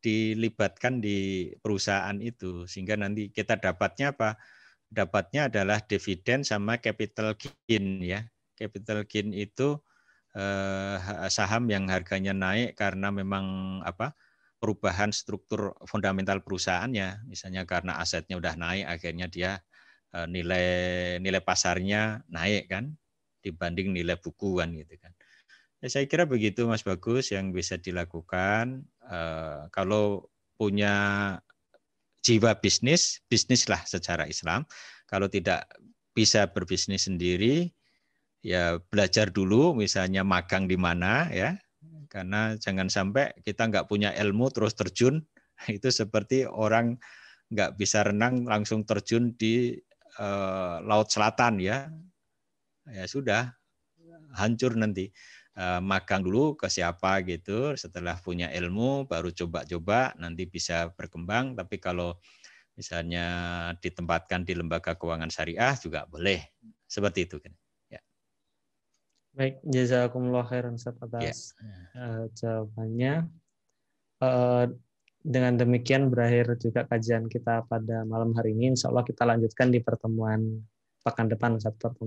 dilibatkan di perusahaan itu, sehingga nanti kita dapatnya apa? Dapatnya adalah dividen sama capital gain ya. Capital gain itu saham yang harganya naik karena memang perubahan struktur fundamental perusahaannya. Misalnya karena asetnya udah naik, akhirnya dia nilai pasarnya naik kan dibanding nilai buku kan gitu kan. Ya, saya kira begitu Mas Bagus yang bisa dilakukan. Kalau punya jiwa bisnis, bisnislah secara Islam. Kalau tidak bisa berbisnis sendiri, ya belajar dulu, misalnya magang di mana ya. Karena jangan sampai kita nggak punya ilmu terus terjun, itu seperti orang nggak bisa renang langsung terjun di Laut Selatan ya. Ya sudah, hancur nanti. Magang dulu ke siapa gitu, setelah punya ilmu baru coba-coba, nanti bisa berkembang. Tapi kalau misalnya ditempatkan di lembaga keuangan syariah juga boleh, seperti itu kan. Ya. Baik, jazakumullah khairan atas jawabannya. Dengan demikian berakhir juga kajian kita pada malam hari ini. Insya Allah kita lanjutkan di pertemuan pekan depan,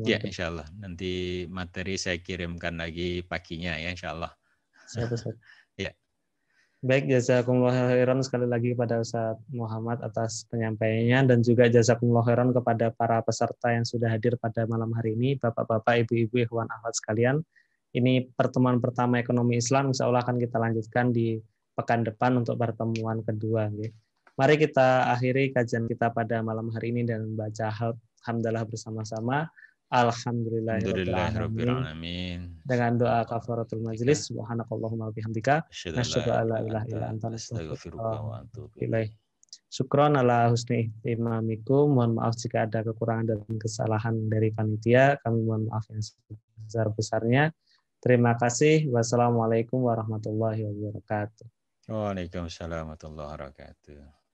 Ya, insya Allah. Nanti materi saya kirimkan lagi paginya ya, insya Allah. Siap, Ustaz. Ya. Baik, jazakumullah khairan sekali lagi kepada Ustaz Muhammad atas penyampaiannya, dan juga jazakumullah khairan kepada para peserta yang sudah hadir pada malam hari ini, Bapak-bapak, Ibu-ibu, ikhwan akhwat sekalian. Ini pertemuan pertama ekonomi Islam, insya Allah akan kita lanjutkan di pekan depan untuk pertemuan kedua. Mari kita akhiri kajian kita pada malam hari ini dan membaca hamdalah bersama-sama. Alhamdulillahirrahmanirrahim. Dengan doa kafaratul majlis, subhanakallahumma bihamdika, nasyhadu an la ilaha illa anta, nastaghfiruka wa natubu ilaik. Syukron ala husni ihtimamikum. Mohon maaf jika ada kekurangan dan kesalahan dari panitia. Kami mohon maaf yang sebesar-besarnya. Terima kasih. Wassalamualaikum warahmatullahi wabarakatuh. Waalaikumsalam warahmatullahi wabarakatuh.